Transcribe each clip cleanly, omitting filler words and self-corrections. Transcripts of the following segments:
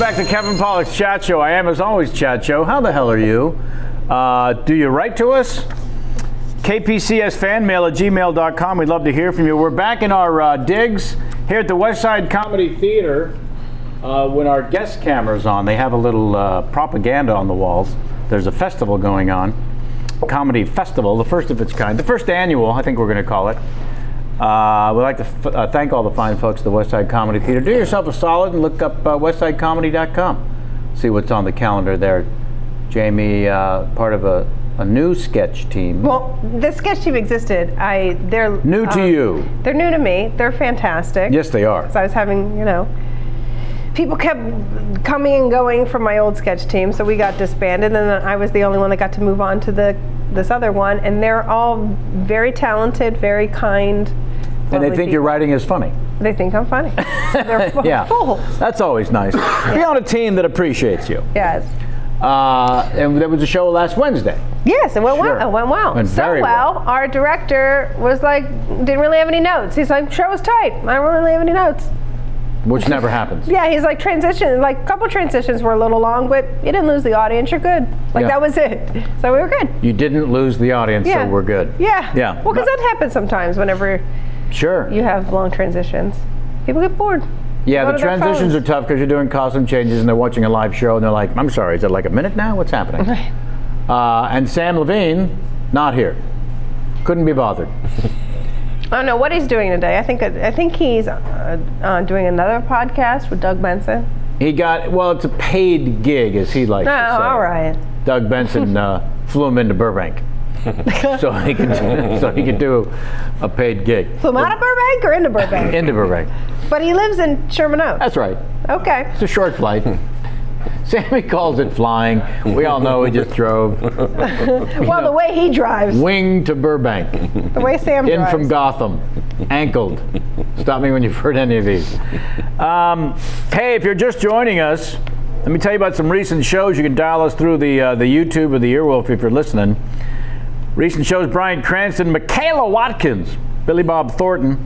back to Kevin Pollak's Chat Show. I am, as always, Chat Show. How the hell are you? Do you write to us? KPCSfanmail@gmail.com. We'd love to hear from you. We're back in our digs here at the West Side Comedy Theater when our guest camera's on. They have a little propaganda on the walls. There's a festival going on. Comedy festival, the first of its kind. The first annual, I think we're going to call it. We'd like to thank all the fine folks at the West Side Comedy Theater. Do yourself a solid and look up westsidecomedy.com. See what's on the calendar there. Jamie, part of a new sketch team. Well, this sketch team existed. They're new to you. They're new to me. They're fantastic. Yes, they are. So I was having, people kept coming and going from my old sketch team, so we got disbanded, and then I was the only one that got to move on to this other one, and they're all very talented, very kind. And they think people. Your writing is funny. They think I'm funny. They're yeah. full. That's always nice. Yeah. Be on a team that appreciates you. Yes. And there was a show last Wednesday. Yes, it went Sure. well. It went well. Went very well. Our director was like, didn't really have any notes. He's like, show was tight. I don't really have any notes. Which never happens. Yeah, he's like, a couple transitions were a little long, but you didn't lose the audience, you're good. Like, that was it. So we were good. You didn't lose the audience, so we're good. Yeah. Yeah. Well, because that happens sometimes whenever you have long transitions. People get bored. Yeah, the transitions are tough because you're doing costume changes and they're watching a live show and they're like, I'm sorry, is it like a minute now? What's happening? And Sam Levine, not here. Couldn't be bothered. I don't know what he's doing today. I think he's doing another podcast with Doug Benson. He got, well, it's a paid gig, as he likes to say. All right. Doug Benson flew him into Burbank. so he could do a paid gig. Flew him out of Burbank or into Burbank? Into Burbank. But he lives in Sherman Oaks. That's right. Okay. It's a short flight. Sammy calls it flying. We all know he just drove. Well, the way he drives. Wing to Burbank. The way Sam drives. In from Gotham. Ankled. Stop me when you've heard any of these. Hey, if you're just joining us, let me tell you about some recent shows. You can dial us through the YouTube or the Earwolf if you're listening. Recent shows: Bryan Cranston, Michaela Watkins, Billy Bob Thornton,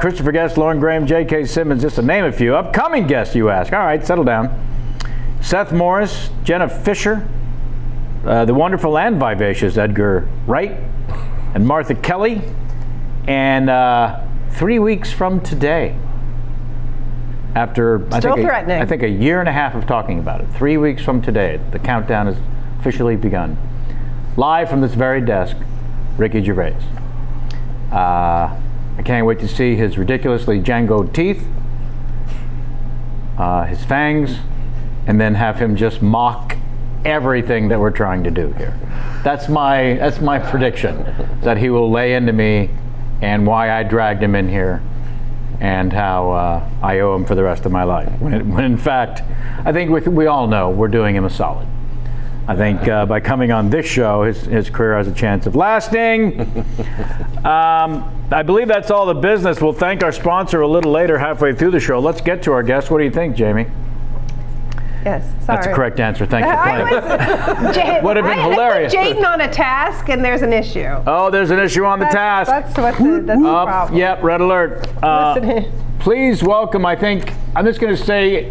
Christopher Guest, Lauren Graham, J.K. Simmons, just to name a few. Upcoming guests, you ask. All right, settle down. Seth Morris, Jenna Fisher, the wonderful and vivacious Edgar Wright, and Martha Kelly. And 3 weeks from today, after I think a year and a half of talking about it, 3 weeks from today, the countdown has officially begun. Live from this very desk, Ricky Gervais. I can't wait to see his ridiculously Django teeth, his fangs, and then have him just mock everything that we're trying to do here. That's my prediction, that he will lay into me and why I dragged him in here and how I owe him for the rest of my life. When in fact, I think we all know we're doing him a solid. I think by coming on this show, his career has a chance of lasting. I believe that's all the business. We'll thank our sponsor a little later, halfway through the show. Let's get to our guest. What do you think, Jamie? Yes, sorry. That's a correct answer. Thanks for playing. Would have been hilarious. I put Jaden on a task, and there's an issue. Oh, there's an issue on the task. That's the problem. Yep, red alert. Please welcome, I'm just going to say,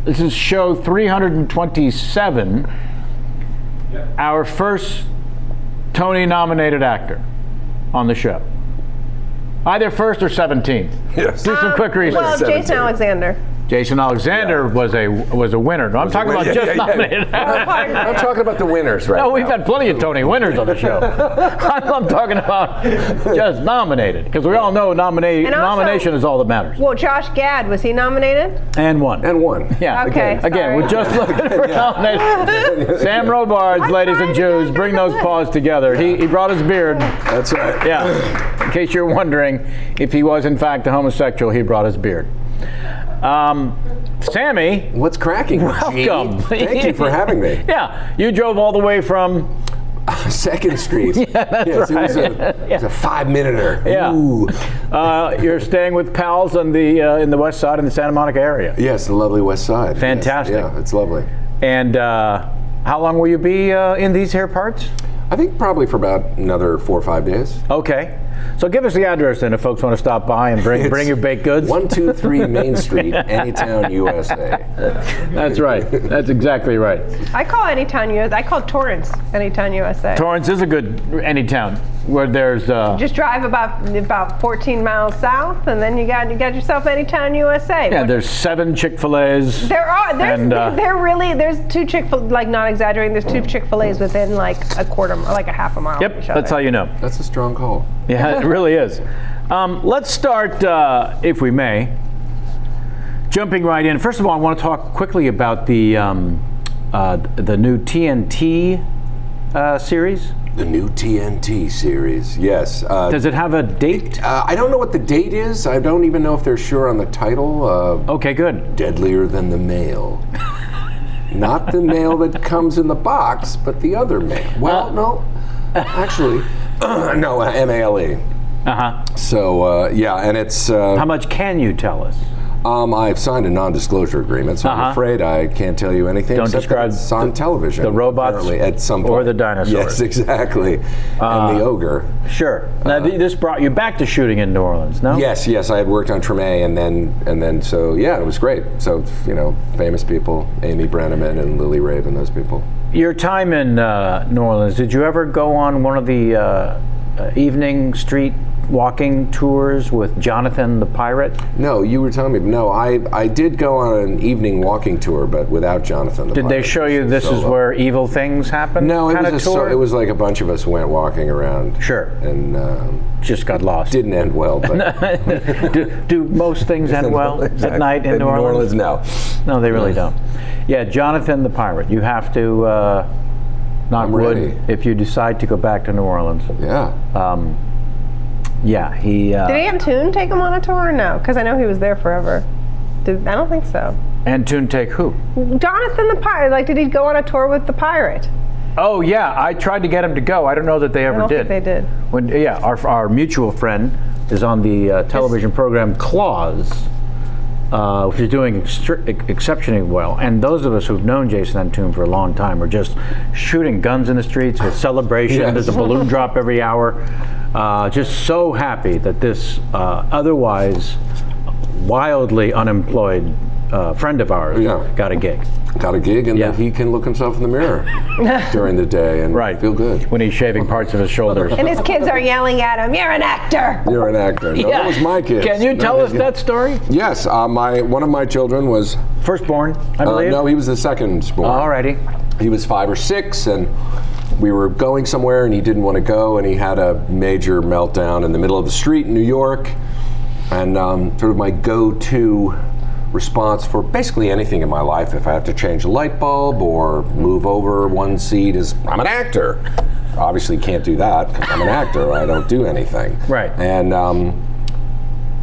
this is show 327, our first Tony-nominated actor on the show. Either first or 17th. Yes. Do some quick research. Well, Jason Alexander. Jason Alexander was a winner. No, I'm talking about just nominated. I'm talking about the winners right now. No, we've had plenty of Tony winners on the show. I'm talking about just nominated, because we all know nomination is all that matters. Well, Josh Gad, was he nominated? And won. Yeah. Okay. Again, we're just looking for nominated. Sam Robards, ladies and Jews, bring those paws together. He brought his beard. That's right. Yeah. In case you're wondering if he was in fact a homosexual, he brought his beard. Sammy. What's cracking? Welcome. Thank you for having me. Yeah, you drove all the way from 2nd Street. Yeah, that's right. It was a 5-minute-er. Yeah. Ooh. You're staying with pals on in the West Side in the Santa Monica area. Yes, the lovely West Side. Fantastic. Yes. Yeah, it's lovely. And how long will you be in these here parts? I think probably for about another 4 or 5 days. Okay. So give us the address then if folks want to stop by and bring your baked goods. 123 Main Street, Anytown, USA. That's right. That's exactly right. I call Anytown USA. I call Torrance Anytown USA. Torrance is a good Anytown where there's. Just drive about 14 miles south, and then you got yourself Anytown USA. Yeah, there's 7 Chick-fil-A's. There's 2 Chick-fil-A, like not exaggerating. There's 2 Chick-fil-A's within like a half a mile. Yep, of each other. that's how you know. That's a strong call. Yeah, it really is. Let's start, if we may, jumping right in. First of all, I want to talk quickly about the new TNT series. The new TNT series, yes. Does it have a date? I don't know what the date is. I don't even know if they're sure on the title. Okay, good. Deadlier than the mail. Not the mail that comes in the box, but the other mail. Well, no. Actually, no, MALE. Uh-huh. So, yeah, and it's... How much can you tell us? I've signed a non-disclosure agreement, so I'm afraid I can't tell you anything. Don't describe it's on television. The robots at some point. or the dinosaurs. Yes, exactly. And the ogre. Sure. Now, this brought you back to shooting in New Orleans, no? Yes. I had worked on Treme, and then so yeah, it was great. So famous people, Amy Brenneman and Lily Raven, those people. Your time in New Orleans, did you ever go on one of the evening street walking tours with Jonathan the Pirate? No, you were telling me. No, I did go on an evening walking tour, but without Jonathan the Pirate. Did they show you this is where evil things happen? No, it was like a bunch of us went walking around. Sure. And just got lost. Didn't end well. But do most things end well at night in New Orleans? No. No, they really don't. Yeah, Jonathan the Pirate. You have to knock wood if you decide to go back to New Orleans. Yeah. Yeah, he... Did Antoon take him on a tour or no? Because I know he was there forever. I don't think so. Antoon take who? Jonathan the Pirate. Like, did he go on a tour with the Pirate? Oh, yeah. I tried to get him to go. I don't know that they ever did. I don't think they did. Our mutual friend is on the television program Claws, which is doing exceptionally well. And those of us who've known Jason Antoon for a long time are just shooting guns in the streets with celebration. Yes. There's a balloon drop every hour. Just so happy that this otherwise wildly unemployed friend of ours got a gig. Got a gig, and that he can look himself in the mirror during the day and feel good. When he's shaving parts of his shoulders. And his kids are yelling at him, "You're an actor!" You're an actor. No, that was my kids. Can you tell us that story? Yes. One of my children was... Firstborn, I believe? No, he was the secondborn. Alrighty. He was 5 or 6, and we were going somewhere, and he didn't want to go, and he had a major meltdown in the middle of the street in New York. And sort of my go-to response for basically anything in my life, if I have to change a light bulb or move over one seat, is I'm an actor. Obviously can't do that because I'm an actor. I don't do anything. Right. And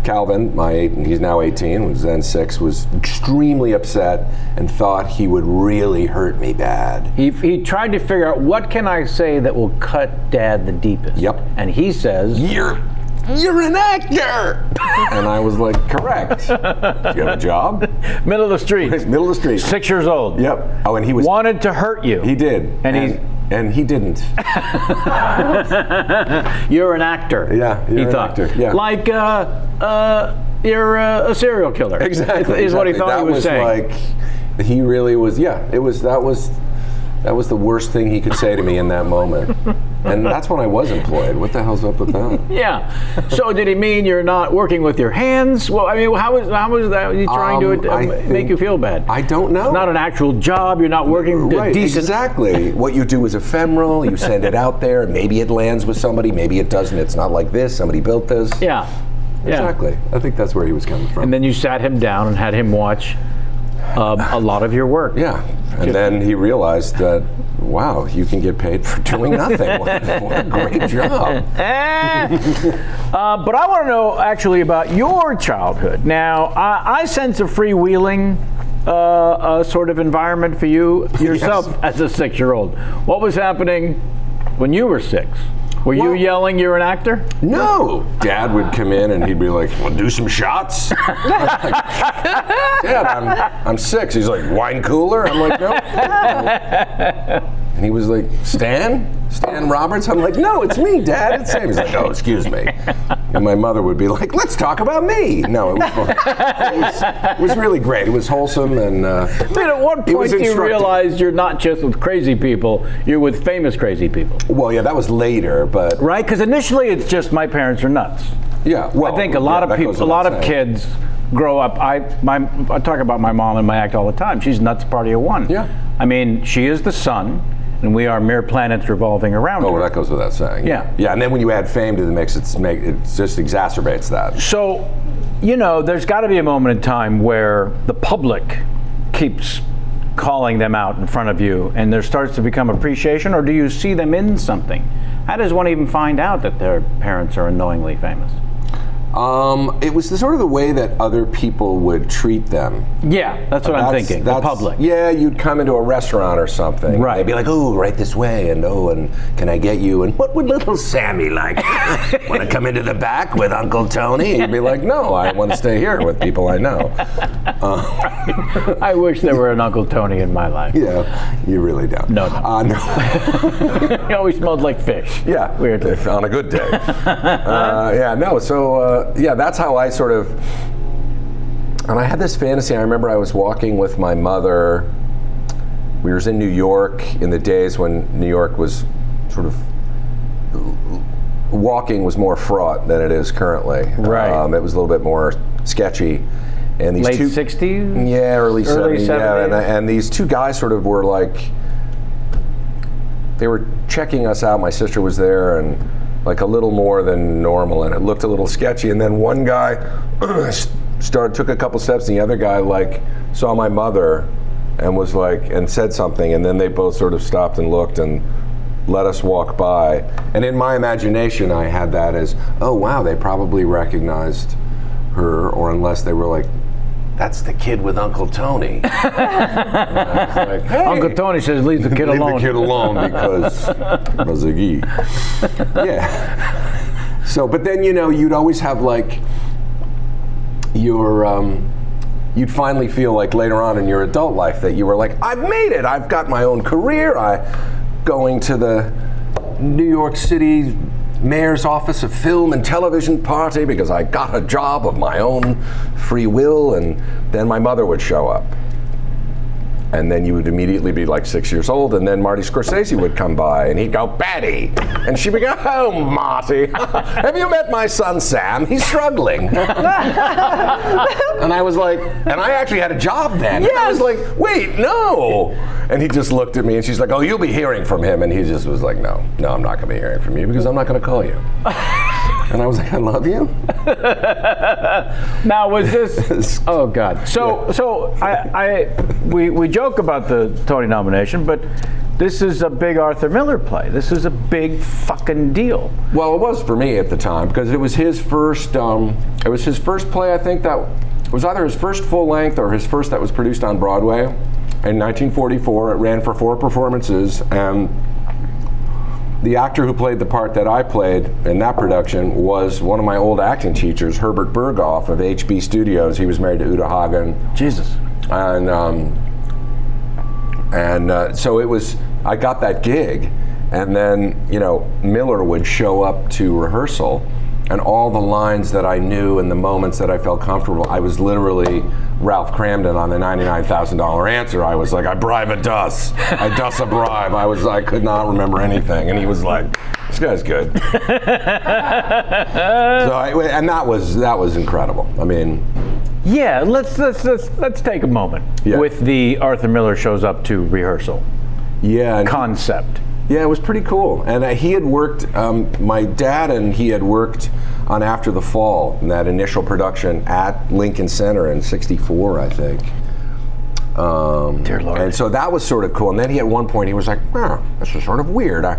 Calvin, he's now 18, was then 6, was extremely upset and thought he would really hurt me bad. He tried to figure out, what can I say that will cut Dad the deepest? Yep. And he says, You're an actor! And I was like, correct. Do you have a job? Middle of the street. Middle of the street. 6 years old. Yep. Oh, and he was... Wanted to hurt you. He did. And he didn't. You're an actor. Yeah, he thought. An actor. Yeah. Like, you're a serial killer. Exactly. Is what he thought he was saying. Like, he really was, that was the worst thing he could say to me in that moment. And that's when I was employed. What the hell's up with that? Yeah. So did he mean you're not working with your hands? Well, I mean, how was that? You trying to make you feel bad? I don't know. It's not an actual job. You're not working decent. Exactly. What you do is ephemeral. You send it out there. Maybe it lands with somebody. Maybe it doesn't. It's not like this. Somebody built this. Yeah. Exactly. I think that's where he was coming from. And then you sat him down and had him watch a lot of your work. Yeah. And then he realized that, wow, you can get paid for doing nothing. What a great job. But I want to know actually about your childhood. Now, I sense a freewheeling sort of environment for you yourself as a 6-year-old. What was happening when you were 6? Were you yelling you're an actor? No. Dad would come in and he'd be like, "Want to do some shots?" Dad, I'm 6. He's like, "Wine cooler?" I'm like, "No." And he was like, Stan Robards? I'm like, no, it's me, Dad, it's Sam. He's like, oh, excuse me. And my mother would be like, let's talk about me. No, it was fun. It was really great. It was wholesome and at what point do you realize you're not just with crazy people, you're with famous crazy people? Well, yeah, that was later, but... Right, because initially it's just my parents are nuts. Yeah, well... I think a lot of people, a lot of kids grow up, I talk about my mom in my act all the time. She's nuts party of one. Yeah. I mean, she is the sun, and we are mere planets revolving around her. Oh, well, that goes without saying. Yeah. Yeah, and then when you add fame to the mix, it just exacerbates that. So, you know, there's got to be a moment in time where the public keeps calling them out in front of you, and there starts to become appreciation, or do you see them in something? How does one even find out that their parents are unknowingly famous? It was sort of the way that other people would treat them. Yeah, that's what I'm thinking, the public. Yeah, you'd come into a restaurant or something. Right. They'd be like, oh, right this way, and oh, and can I get you? And what would little Sammy like? Want to come into the back with Uncle Tony? And you'd be like, no, I want to stay here with people I know. I wish there were an Uncle Tony in my life. Yeah, you really don't. No. No. He always smelled like fish. Yeah, weirdly. On a good day. Yeah, no, so yeah, that's how I sort of, and I had this fantasy. I remember I was walking with my mother. We were in New York in the days when New York was sort of, walking was more fraught than it is currently. Right. It was a little bit more sketchy. And these late 60s? Yeah, early 70s. Yeah, and these two guys sort of were like, they were checking us out. My sister was there, and like a little more than normal, and it looked a little sketchy. And then one guy took a couple steps, and the other guy like saw my mother and was like, and said something, and then they both sort of stopped and looked and let us walk by. And in my imagination, I had that as, oh wow, they probably recognized her, or unless they were like, that's the kid with Uncle Tony. And I was like, hey. Uncle Tony says leave the kid alone. Leave the kid alone because Mazagi. Yeah. So, but then, you know, you'd always have like your, you'd finally feel like later on in your adult life that you were like, I've made it. I've got my own career. I'm going to the New York City Mayor's Office of Film and Television Party because I got a job of my own free will. And then my mother would show up. And then you would immediately be like 6 years old, and then Marty Scorsese would come by, and he'd go, Betty. And she'd be go, oh, Marty, have you met my son, Sam? He's struggling. And I was like, and I actually had a job then. Yes. And I was like, wait, no. And he just looked at me, and she's like, oh, you'll be hearing from him. And he just was like, no, I'm not going to be hearing from you because I'm not going to call you. And I was like, I love you. Now, was this? Oh God. So we joke about the Tony nomination, but this is a big Arthur Miller play. This is a big fucking deal. Well, it was for me at the time because it was his first. It was his first play. I think that was either his first full length or his first that was produced on Broadway in 1944. It ran for 4 performances, and the actor who played the part that I played in that production was one of my old acting teachers, Herbert Berghoff of HB Studios. He was married to Uta Hagen. Jesus. And so it was, I got that gig, and then, you know, Miller would show up to rehearsal, and all the lines that I knew and the moments that I felt comfortable, I was literally Ralph Cramden on the $99,000 answer. I was like, I bribe a dus. I dus a bribe. I could not remember anything. And he was like, this guy's good. And that was incredible. I mean, yeah, let's take a moment with the Arthur Miller shows up to rehearsal. Yeah. Concept. Yeah, it was pretty cool. And he had worked, my dad and he had worked on After the Fall, in that initial production at Lincoln Center in '64, I think. Dear Lord. And so that was sort of cool. And then at one point he was like, oh, this is sort of weird. I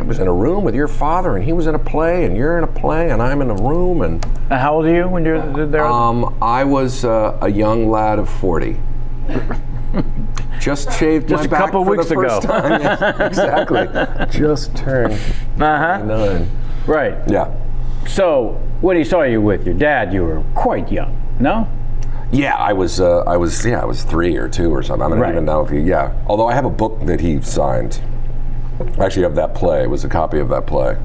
was in a room with your father, and he was in a play, and you're in a play, and I'm in a room. And how old are you when you're there? I was a young lad of 40. Just shaved my back couple for weeks the first ago. time. Yes, exactly. Just turned 9. Right. Yeah. So when he saw you with your dad, you were quite young, no? Yeah, I was 3 or 2 or something. I don't even know if he. Yeah, although I have a book that he signed. I actually have that play. It was a copy of that play,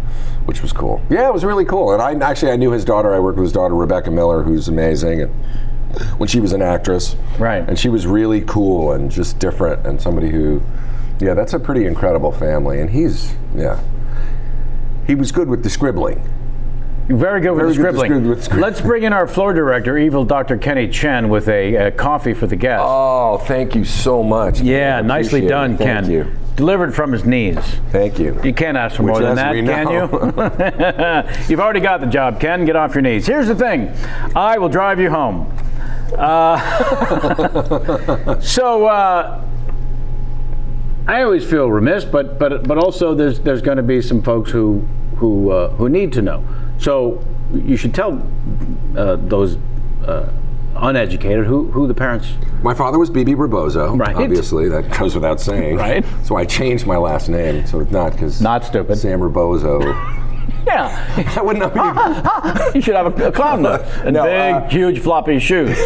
which was cool. Yeah, it was really cool. And I knew his daughter. I worked with his daughter, Rebecca Miller, who's amazing. And when she was an actress, right? And she was really cool and just different, and somebody who, yeah, that's a pretty incredible family. And he was good with the scribbling. Very good with the scribbling. Let's bring in our floor director, evil Dr. Kenny Chen, with a coffee for the guests. Oh, thank you so much. Yeah, nicely done, Ken. Thank you. Delivered from his knees. Thank you. You can't ask for more than that, can you? You've already got the job, Ken. Get off your knees. Here's the thing. I will drive you home. I always feel remiss, but also there's going to be some folks who need to know. So you should tell those uneducated who the parents. My father was B.B. Rebozo. Right. Obviously, that goes without saying. Right. So I changed my last name, so it's not because. Not stupid. Sam Rebozo. Yeah. That would not be. You should have a clown nose and big, huge, floppy shoes.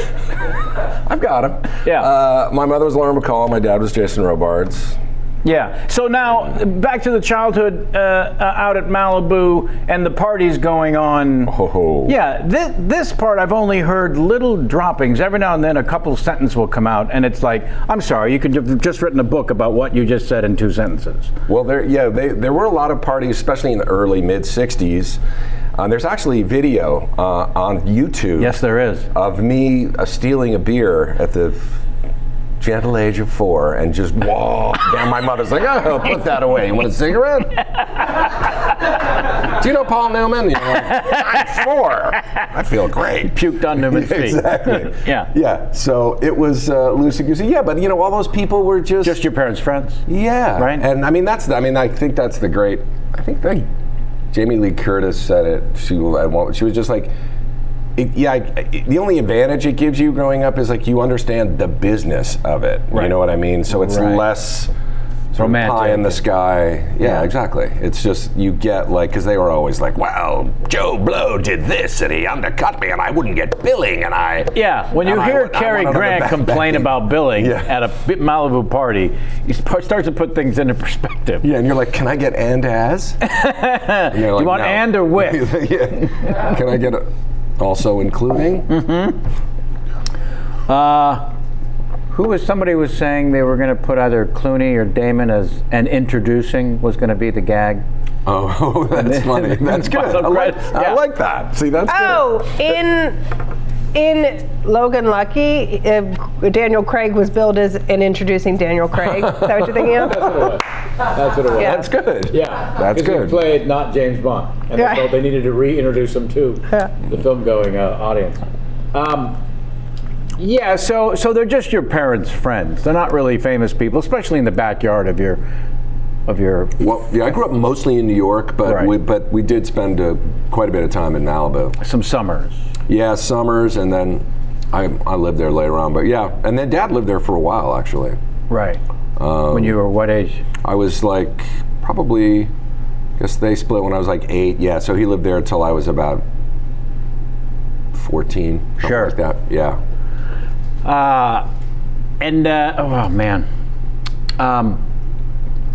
I've got them. Yeah. My mother was Lauren McCall. My dad was Jason Robards. Yeah. So now back to the childhood out at Malibu and the parties going on. Oh. Yeah. This part I've only heard little droppings. Every now and then a couple sentences will come out, and it's like, I'm sorry, you could have just written a book about what you just said in 2 sentences. Well, there were a lot of parties, especially in the early mid '60s. There's actually video on YouTube. Yes, there is. Of me stealing a beer at the gentle age of 4 and just whoa. And my mother's like, oh, put that away. You want a cigarette? Do you know Paul Newman? You know, I'm 4. I feel great. Puked on Newman's feet. Exactly. Yeah. Yeah. So it was loosey-goosey. Yeah, but all those people were just your parents' friends. Yeah. Right. And I think that's the great. I think Jamie Lee Curtis said it. She was just like. The only advantage it gives you growing up is like you understand the business of it. Right. You know what I mean? So it's less romantic, pie in the sky. Yeah, exactly. It's just you get because they were always like, well, Joe Blow did this and he undercut me and I wouldn't get billing and I. Yeah, when you hear Cary Grant complain about billing at a Malibu party, you start to put things into perspective. Yeah, and you're like, can I get and as? And you like, want no. And or with? Yeah. Can I get also including? Mm-hmm. Somebody was saying they were going to put either Clooney or Damon and introducing was going to be the gag. Oh, that's funny. That's good. I like that. See, that's good. In Logan Lucky, Daniel Craig was billed as introducing Daniel Craig. Is that what you're thinking of? That's what it was. Yeah. That's good. Yeah. That's good. He played not James Bond. And they felt they needed to reintroduce him to the film-going audience. Yeah, so they're just your parents' friends. They're not really famous people, especially in the backyard of your. Well, yeah, I grew up mostly in New York, but we did spend quite a bit of time in Malibu. Some summers. Yeah, summers, and then I lived there later on. But yeah, and then Dad lived there for a while actually. Right. When you were what age? I was probably, I guess they split when I was 8. Yeah, so he lived there until I was about 14. Sure. Like that. Yeah. Oh man.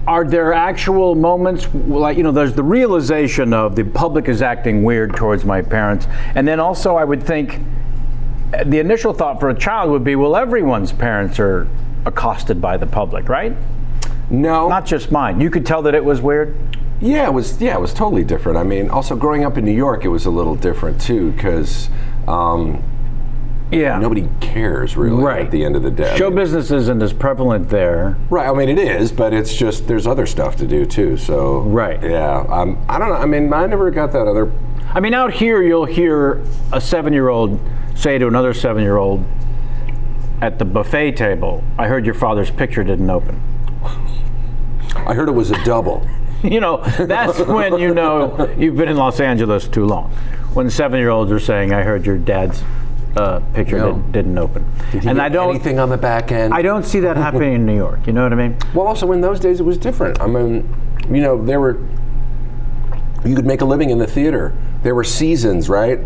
Are there actual moments there's the realization of the public is acting weird towards my parents, and then also I would think the initial thought for a child would be, well, everyone's parents are accosted by the public, right? No. Not just mine. You could tell that it was weird? Yeah, it was totally different. I mean, also growing up in New York, it was a little different too, because nobody cares really at the end of the day. Show business isn't as prevalent there. Right. I mean, it is, but it's just there's other stuff to do too. So yeah. I don't know. I mean, I never got that other. I mean, out here you'll hear a 7-year-old say to another 7-year-old at the buffet table, "I heard your father's picture didn't open." I heard it was a double. That's when you've been in Los Angeles too long. When 7-year-olds are saying, "I heard your dad's picture didn't open." Did he get anything on the back end? I don't see that happening in New York. You know what I mean? Well, also in those days it was different. I mean, you could make a living in the theater. There were seasons, right?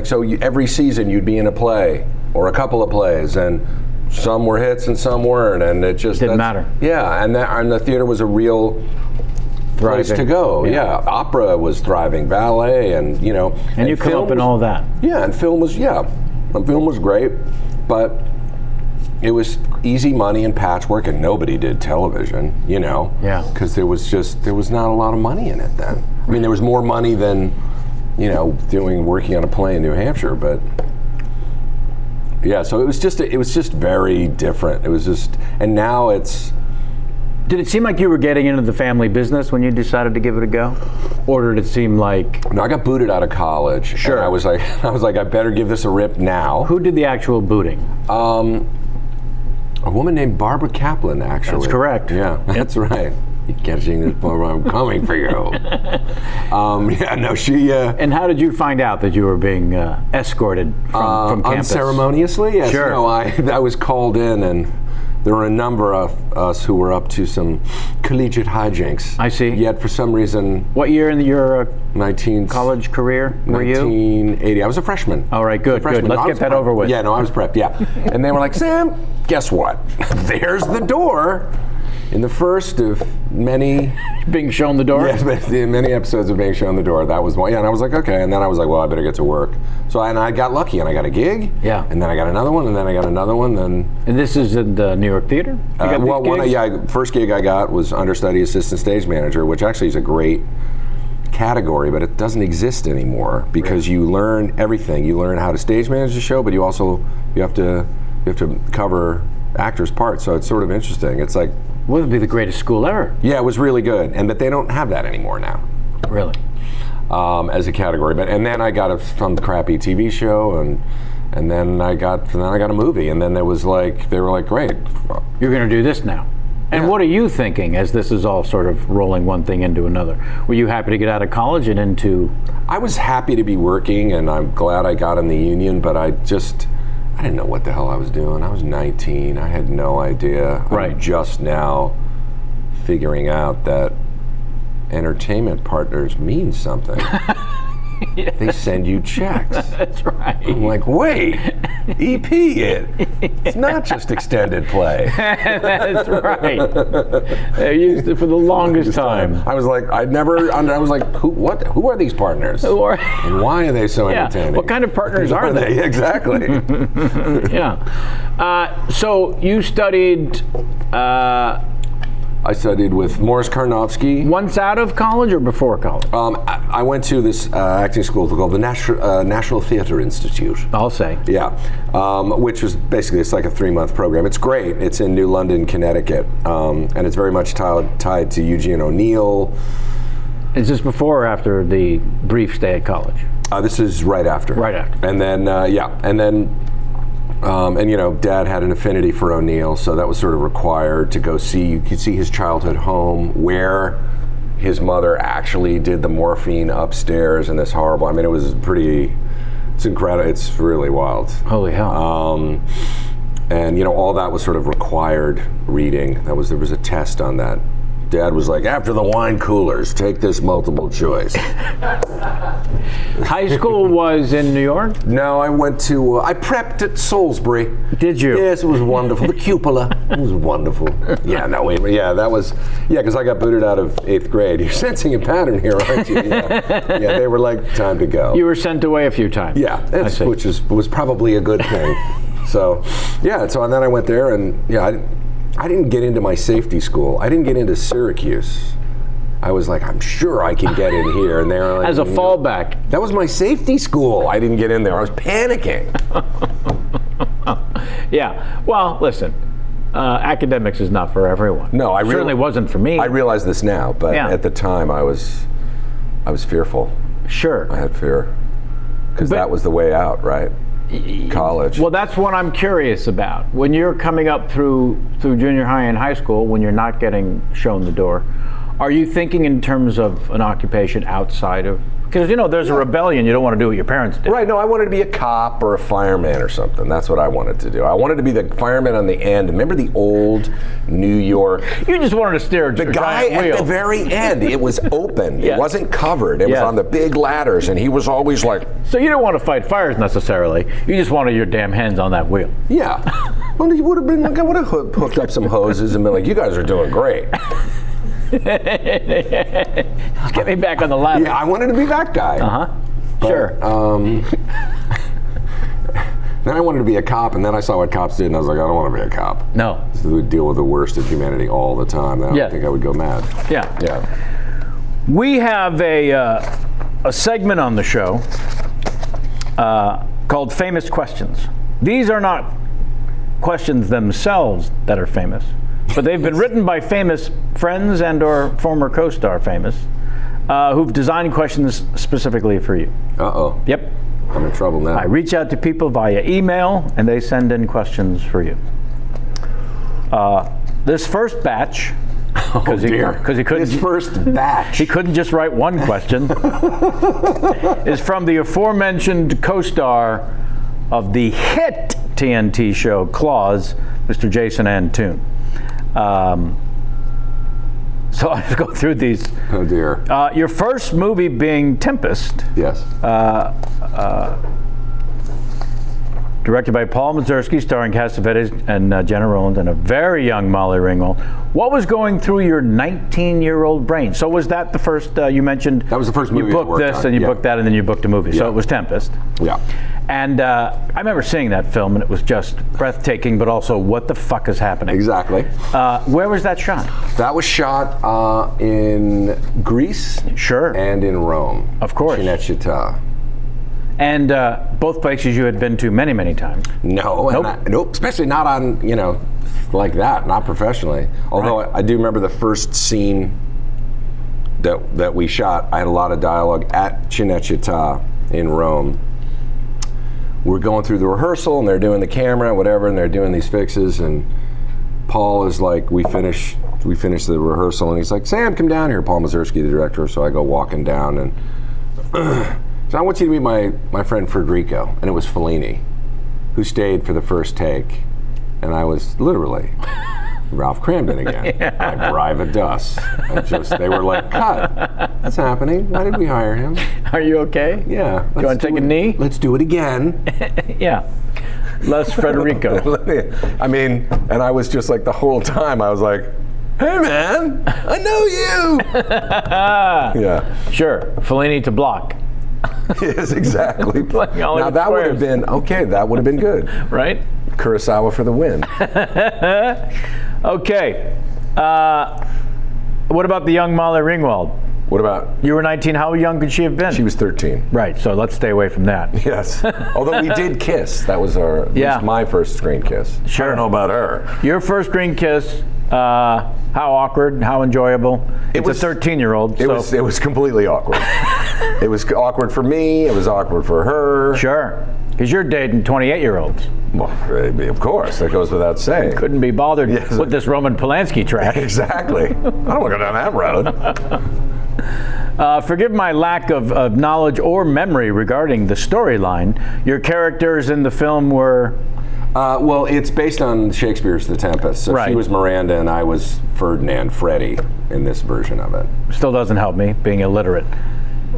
So every season you'd be in a play or a couple of plays, and some were hits and some weren't, and it just didn't matter. Yeah, and the theater was a real place to go. Yeah. Opera was thriving, ballet, and And you come up in all that. Yeah, and film was great, but it was easy money and patchwork, and nobody did television, Yeah. because there was not a lot of money in it then. I mean, there was more money than, working on a play in New Hampshire, but yeah, so it was just very different. It was just, and now it's. Did it seem like you were getting into the family business when you decided to give it a go? Or did it seem like... No, I got booted out of college. Sure. And I was like, I better give this a rip now. Who did the actual booting? A woman named Barbara Kaplan, actually. That's correct. Yeah, that's right. You're catching this, Barbara, I'm coming for you. She... And how did you find out that you were being escorted from campus? Unceremoniously, yes. Sure. No, I was called in, and there were a number of us who were up to some collegiate hijinks. I see. Yet for some reason... What year in your 19... college career were you? 1980. I was a freshman. All right, good. Let's get that over with. Yeah, no, I was prepped, yeah. And they were like, Sam, guess what? There's the door. In the first of many... Being shown the door? Yes, many episodes of being shown the door. That was one. Yeah, and I was like, okay. And then I was like, well, I better get to work. So I got lucky, and I got a gig. Yeah. And then I got another one, and then I got another one. Then. And this is in the New York Theater? First gig I got was understudy assistant stage manager, which actually is a great category, but it doesn't exist anymore because you learn everything. You learn how to stage manage the show, but you have to cover actors' parts. So it's sort of interesting. It's like. Well, it would be the greatest school ever. Yeah, it was really good, but they don't have that anymore now. Really? As a category, and then I got some crappy TV show, and then I got a movie, and then they were like, great, you're going to do this now. And what are you thinking as this is all sort of rolling one thing into another? Were you happy to get out of college and into? I was happy to be working, and I'm glad I got in the union, but I didn't know what the hell I was doing. I was 19. I had no idea. Right. I'm just now figuring out that entertainment partners mean something. Yeah. They send you checks. That's right. I'm like, wait, EP it. It's not just extended play. That's right. They used it for the longest time. I was like, who are these partners? Who are? And why are they so entertaining? What kind of partners are they? Exactly. Yeah. So you studied. I studied with Boris Karloff. Once out of college or before college? I went to this acting school called the National Theatre Institute. I'll say. Yeah, which was basically, it's like a 3-month program. It's great. It's in New London, Connecticut, and it's very much tied to Eugene O'Neill. Is this before or after the brief stay at college? This is right after. Right after. And then, Dad had an affinity for O'Neill, so that was sort of required to go see. You could see his childhood home, where his mother actually did the morphine upstairs in this horrible. I mean, it's incredible. It's really wild. Holy hell. And all that was sort of required reading. There was a test on that. Dad was like, after the wine coolers, take this multiple choice. High school was in New York? No, I prepped at Salisbury. Did you? Yes, it was wonderful. The cupola. It was wonderful. Because I got booted out of 8th grade. You're sensing a pattern here, aren't you? Yeah, they were like, time to go. You were sent away a few times. Yeah, which was probably a good thing. So and then I went there, and I didn't get into my safety school. I didn't get into Syracuse. I was like, I'm sure I can get in here. And they were like, as a fallback. That was my safety school. I didn't get in there. I was panicking. Yeah. Well, listen, academics is not for everyone. No, it certainly wasn't for me. I realize this now, but at the time I was fearful. Sure. I had fear. Because that was the way out, right? College. Well, that's what I'm curious about. When you're coming up through junior high and high school, when you're not getting shown the door, Are you thinking in terms of an occupation outside of? Because there's a rebellion. You don't want to do what your parents did. Right. No, I wanted to be a cop or a fireman or something. That's what I wanted to do. I wanted to be the fireman on the end. Remember the old New York? You just wanted to steer the guy giant wheel. At the very end. It was open. Yes. It wasn't covered. It was on the big ladders, and he was always like. So you didn't want to fight fires necessarily. You just wanted your damn hands on that wheel. Yeah. Well, he would have been like, I would have hooked up some hoses and been like, "You guys are doing great." Get me back on the ladder. Yeah, I wanted to be that guy. Sure. Then I wanted to be a cop, and then I saw what cops did, and I was like, I don't want to be a cop. No. So we deal with the worst of humanity all the time. Then I think I would go mad. Yeah. Yeah. We have a segment on the show called Famous Questions. These are not questions themselves that are famous, but they've been written by famous friends and or former co-star famous who've designed questions specifically for you. Uh-oh. Yep. I'm in trouble now. I reach out to people via email, and they send in questions for you. This first batch, because he couldn't. His first batch. He couldn't just write one question. Is from the aforementioned co-star of the hit TNT show Claws, Mr. Jason Antoon. So I'll just go through these. Oh dear. Your first movie being Tempest. Yes. Directed by Paul Mazursky, starring Cassavetes and Jenna Rowland and a very young Molly Ringwald. What was going through your 19-year-old brain? So was that the first you mentioned? That was the first movie you booked this and you booked that and then you booked a movie. So it was Tempest. Yeah. And I remember seeing that film and it was just breathtaking, but also what the fuck is happening? Exactly. Where was that shot? That was shot in Greece. Sure. And in Rome. Of course. Cinecittà. And both places you had been to many, many times. No, Nope. Nope, especially not on, like that, not professionally. Although I do remember the first scene that we shot, I had a lot of dialogue at Cinecittà in Rome. We're going through the rehearsal and they're doing the camera, whatever, and they're doing these fixes, and Paul is like, we finish the rehearsal, and he's like, Sam, come down here, Paul Mazursky, the director. So I go walking down, and so I want you to meet my friend Federico, and it was Fellini, who stayed for the first take, and I was literally Ralph Cramden again. I bribe a dust. They were like, cut. That's happening. Why did we hire him? Are you okay? Yeah. You want to take a knee? Let's do it again. Yeah. Les Federico. I mean, and I was just like the whole time, I was like, hey man, I know you. Yeah. Sure. Fellini to block. Yes, exactly. Now that would have been, that would have been good. Right? Kurosawa for the win. Okay. What about the young Molly Ringwald? What about? You were 19. How young could she have been? She was 13. Right. So let's stay away from that. Yes. Although we did kiss. That was at least my first screen kiss. Sure. I don't know about her. Your first screen kiss. How awkward? How enjoyable? It's a 13-year-old. It was completely awkward. It was awkward for me. It was awkward for her. Sure. Because you're dating 28-year-olds. Well, of course, that goes without saying. Couldn't be bothered with this Roman Polanski trash. Exactly. I don't want to go down that road. Forgive my lack of knowledge or memory regarding the storyline. Your characters in the film were? Well, it's based on Shakespeare's The Tempest. So she was Miranda and I was Ferdinand, Freddie, in this version of it. Still doesn't help me, being illiterate.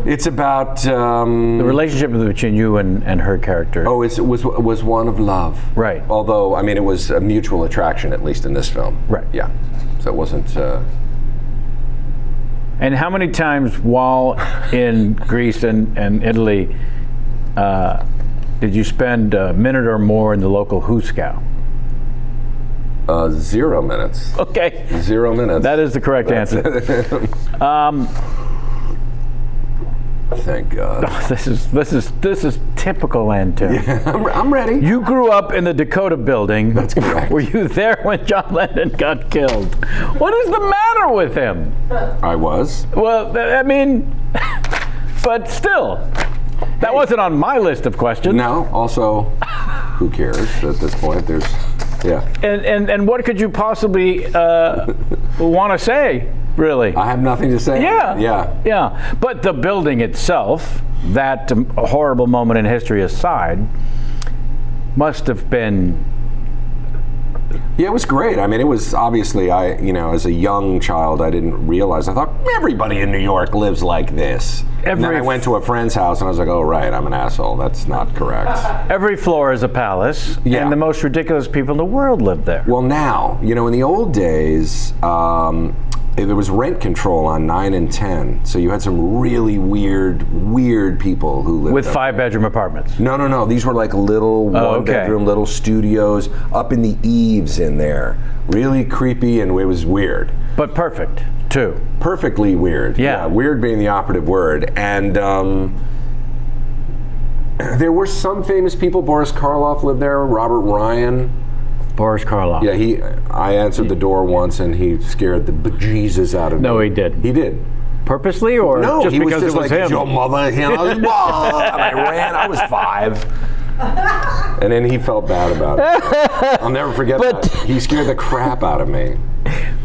It's about the relationship between you and her character. Oh, it was one of love. Right. Although, I mean, it was a mutual attraction, at least in this film. Right. Yeah. So it wasn't. And how many times while in Greece and Italy did you spend a minute or more in the local hoosegow? 0 minutes. Okay. 0 minutes. That is the correct answer. Thank God. Oh, this is typical Antoon. Yeah, I'm ready. You grew up in the Dakota Building. That's correct. Were you there when John Lennon got killed? What is the matter with him? I was. Well, I mean, but still, that wasn't on my list of questions. No. Also, who cares at this point? And what could you possibly want to say? Really? I have nothing to say. Yeah. But the building itself, that horrible moment in history aside, must have been. Yeah, it was great. I mean, it was obviously, as a young child, I didn't realize. I thought everybody in New York lives like this. And then I went to a friend's house and I was like, oh, right, I'm an asshole. That's not correct. Every floor is a palace, and the most ridiculous people in the world live there. Well, now, in the old days, there was rent control on 9 and 10, so you had some really weird people who lived with 5-bedroom apartments. No. These were like little one-bedroom, little studios up in the eaves in there. Really creepy, and it was weird. But perfect, too. Perfectly weird. Yeah. Weird being the operative word. And there were some famous people. Boris Karloff lived there. Robert Ryan. Boris Karloff. Yeah, I answered the door once and he scared the bejesus out of me. No, he did. He did. Purposely, or no, just he because was just it was like, him? Your mother, and I ran. I was 5. And then he felt bad about it. I'll never forget that. He scared the crap out of me.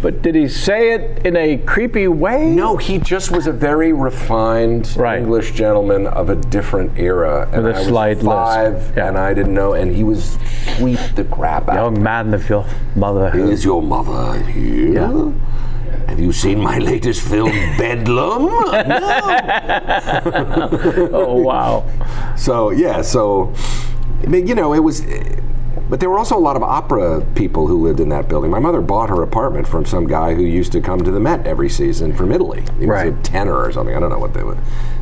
But did he say it in a creepy way? No, he just was a very refined English gentleman of a different era. With a slight lisp. I was 5, and I didn't know, and he was sweep the crap out. Young man, if your mother. Is your mother here? Yeah. Have you seen my latest film, Bedlam? No. Oh, wow. So, I mean, it was. But there were also a lot of opera people who lived in that building. My mother bought her apartment from some guy who used to come to the Met every season from Italy. He was a tenor or something. I don't know what they would.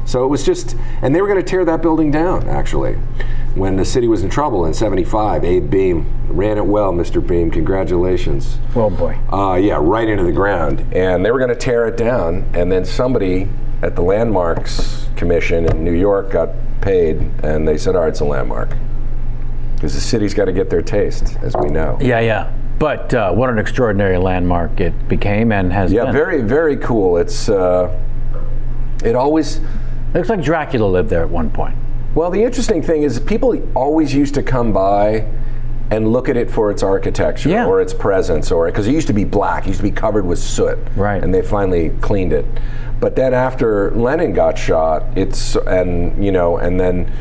So it was just, and they were going to tear that building down, actually. When the city was in trouble in '75, Abe Beam ran it well, Mr. Beam. Congratulations. Well, boy. Yeah, right into the ground. And they were going to tear it down, and then somebody at the Landmarks Commission in New York got paid, and they said, all right, it's a landmark. Because the city's got to get their taste, as we know. Yeah. But what an extraordinary landmark it became and has been. Yeah, very, very cool. It's, it always... Looks like Dracula lived there at one point. Well, the interesting thing is people always used to come by and look at it for its architecture or its presence, because it used to be black, it used to be covered with soot. Right. And they finally cleaned it. But then after Lennon got shot, and then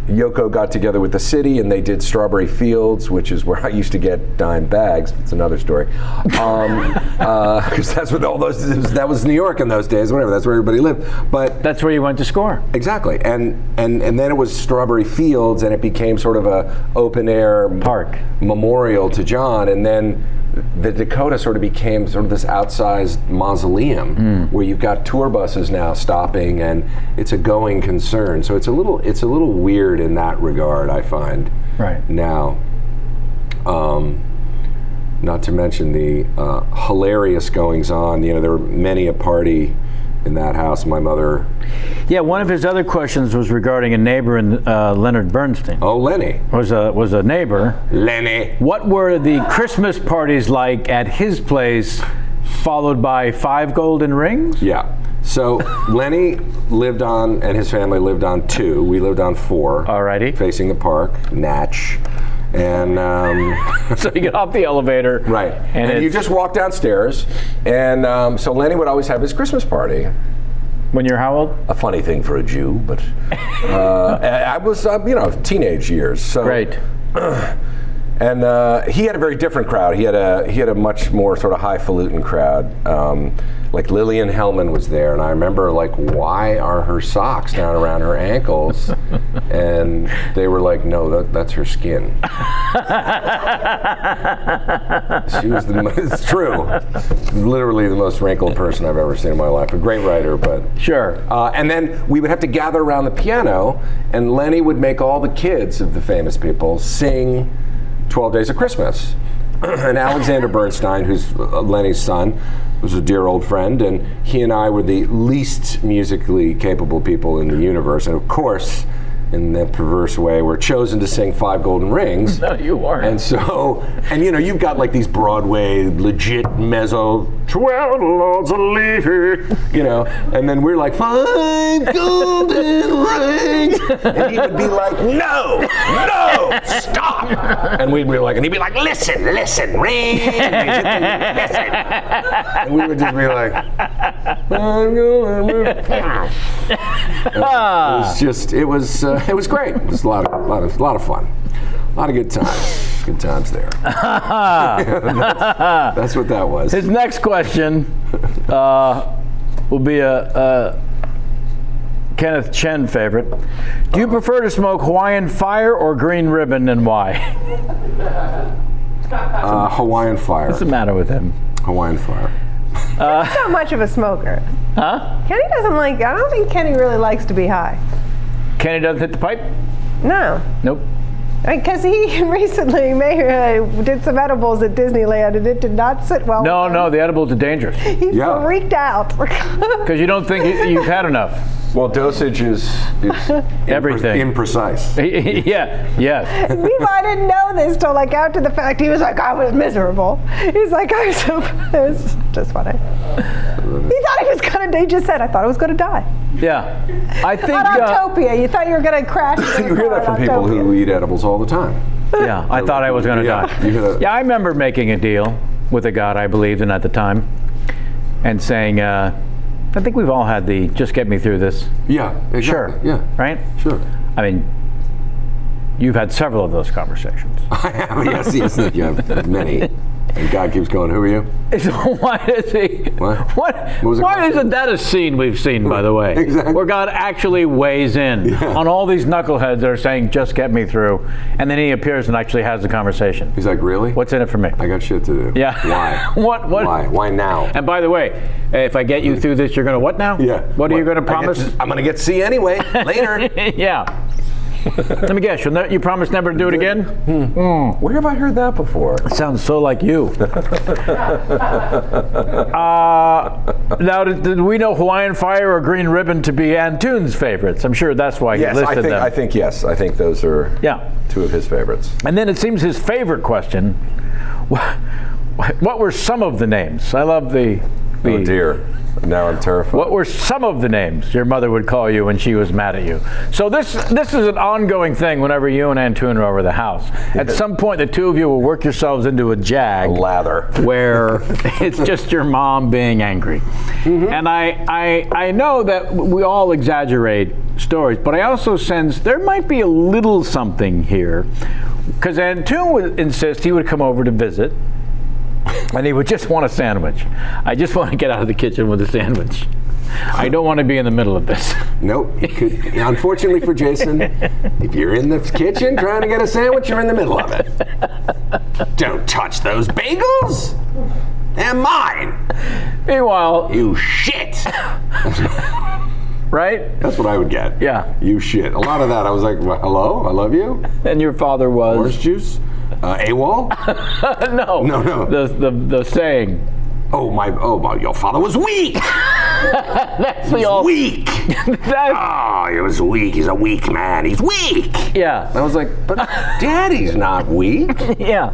Yoko got together with the city and they did Strawberry Fields, which is where I used to get dime bags. It's another story. Because that's what that was New York in those days, whatever, that's where everybody lived. But that's where you went to score. Exactly. And then it was Strawberry Fields, and it became sort of a open air park memorial to John, and then the Dakota sort of became sort of this outsized mausoleum where you've got tour buses now stopping, and it's a going concern. So it's a little weird in that regard, I find. Right. Now. Not to mention the hilarious goings on. There were many a party in that house. My mother. Yeah, one of his other questions was regarding a neighbor in Leonard Bernstein. Oh, Lenny. Was a neighbor. Lenny. What were the Christmas parties like at his place, followed by 5 golden rings? Yeah. So Lenny lived on, and his family lived on 2. We lived on 4. Alrighty. Facing the park, Natch. And so you get off the elevator. Right. And you just walk downstairs. And so Lenny would always have his Christmas party. When you're how old? A funny thing for a Jew, but I was, teenage years. So. Great. And he had a very different crowd. He had a much more sort of highfalutin crowd. Like Lillian Hellman was there, and I remember why are her socks down around her ankles? And they were like, no, that's her skin. She was it's true, literally the most wrinkled person I've ever seen in my life. A great writer, but sure. And then we would have to gather around the piano, and Lenny would make all the kids of the famous people sing 12 Days of Christmas. And Alexander Bernstein, who's Lenny's son, was a dear old friend, and he and I were the least musically capable people in the universe. And of course, in that perverse way, were chosen to sing 5 Golden Rings. No, you aren't. And so, and you know, you've got like these Broadway legit mezzo, 12 lords of Levy, you know, and then we're like, 5 golden rings. And he would be like, no, stop. And we'd be like, and he'd be like, listen, ring. And listen. And we would just be like, 5 golden rings. It was great. It was a lot of fun. A lot of good times. Good times there. That's what that was. His next question will be a Kenneth Chen favorite. Do you prefer to smoke Hawaiian Fire or Green Ribbon, and why? Hawaiian Fire. What's the matter with him? Hawaiian Fire. He's not much of a smoker. Huh? Kenny doesn't like, I don't think Kenny really likes to be high. Kenny doesn't hit the pipe? No. Nope. Because he recently did some edibles at Disneyland and it did not sit well with him. No, the edibles are dangerous. He freaked out. Because you don't think you've had enough. Well, dosage is everything imprecise. Yeah, yes. Levi didn't know this till like after the fact. He was like, I was miserable. He's like, I was so pissed. Just funny. He thought he was gonna, he just said, I thought I was gonna die. Yeah. I think on Autopia, you thought you were gonna crash. You hear that from people who eat edibles all the time. Yeah, I thought I was gonna die. Yeah, I remember making a deal with a god I believed in at the time and saying, I think we've all had the just get me through this. Yeah, exactly. Sure. Yeah. Right? Sure. I mean, you've had several of those conversations. I have, yes, you have many. And God keeps going, who are you? So why does he? What? Why isn't that a scene we've seen, by the way? Exactly. Where God actually weighs in on all these knuckleheads that are saying, just get me through. And then he appears and actually has the conversation. He's like, really? What's in it for me? I got shit to do. Yeah. Why? What? Why? Why now? And by the way, if I get you through this, you're going to what now? Yeah. What are you going to promise? I'm going to get C anyway, later. Yeah. Let me guess, you promise never to do it again? Where have I heard that before? It sounds so like you. Now, did we know Hawaiian Fire or Green Ribbon to be Antoon's favorites? I'm sure that's why he listed them. I think yes. I think those are two of his favorites. And then it seems his favorite question, what were some of the names? I love the oh dear. Now I'm terrified. What were some of the names your mother would call you when she was mad at you? So this is an ongoing thing whenever you and Antoon are over the house. At some point, the two of you will work yourselves into a jag. A lather. Where it's just your mom being angry. Mm-hmm. And I know that we all exaggerate stories, but I also sense there might be a little something here. Because Antoon would insist he would come over to visit. And he would just want a sandwich. I just want to get out of the kitchen with a sandwich. I don't want to be in the middle of this. Nope. Unfortunately for Jason, if you're in the kitchen trying to get a sandwich, you're in the middle of it. Don't touch those bagels. They're mine. Meanwhile, you shit. Right? That's what I would get. Yeah. You shit. A lot of that, I was like, well, hello, I love you. And your father was? Orange juice. AWOL? No. The saying. Oh my! Your father was weak. That's he was weak. He was weak. He's a weak man. He's weak. Yeah. And I was like, but Daddy's not weak. Yeah.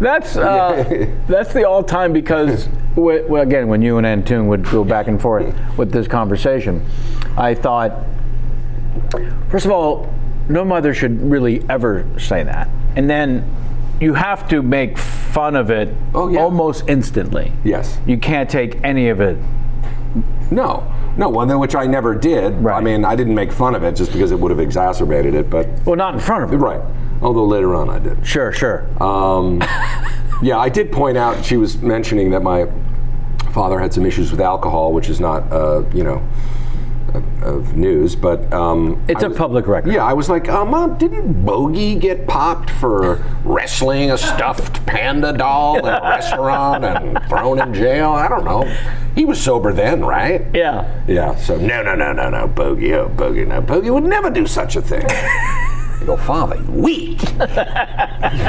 That's the all-time, because again, when you and Antoon would go back and forth with this conversation, I thought, first of all, no mother should really ever say that. And then you have to make fun of it almost instantly. Yes. You can't take any of it. No, well, which I never did. Right. I mean, I didn't make fun of it just because it would have exacerbated it, but... Well, not in front of her. Right. Although later on I did. Sure. Yeah, I did point out, she was mentioning that my father had some issues with alcohol, which is not, of news, but it's a public record. Yeah, I was like, Mom, didn't Bogey get popped for wrestling a stuffed panda doll in a restaurant and thrown in jail? I don't know. He was sober then, right? Yeah. Yeah. So no, Bogey. Oh, Bogey, no, Bogey would never do such a thing. Your father, weak.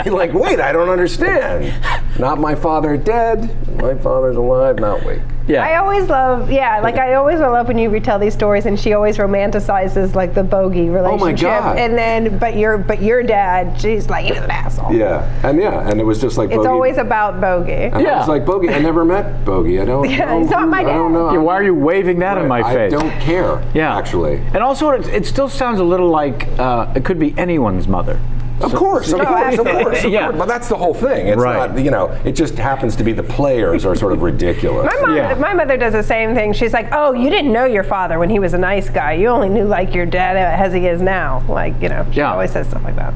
You're like, wait, I don't understand. Not my father dead. My father's alive, not weak. Yeah. I always love, I always love when you retell these stories, and she always romanticizes like the bogey relationship. Oh my God. And then, but your dad, she's like, he was an asshole. And it was just like it's Bogey. always about Bogey. And I was like, Bogey, I never met Bogey. I don't know. He's not my dad. I don't know. Yeah, why are you waving that in my face? I don't care, actually. And also, it still sounds a little like it could be anyone's mother. Of course. Yeah. But that's the whole thing. It's right. not, it just happens to be the players are sort of ridiculous. My mother does the same thing. She's like, oh, you didn't know your father when he was a nice guy. You only knew like your dad as he is now. Like, she always says stuff like that.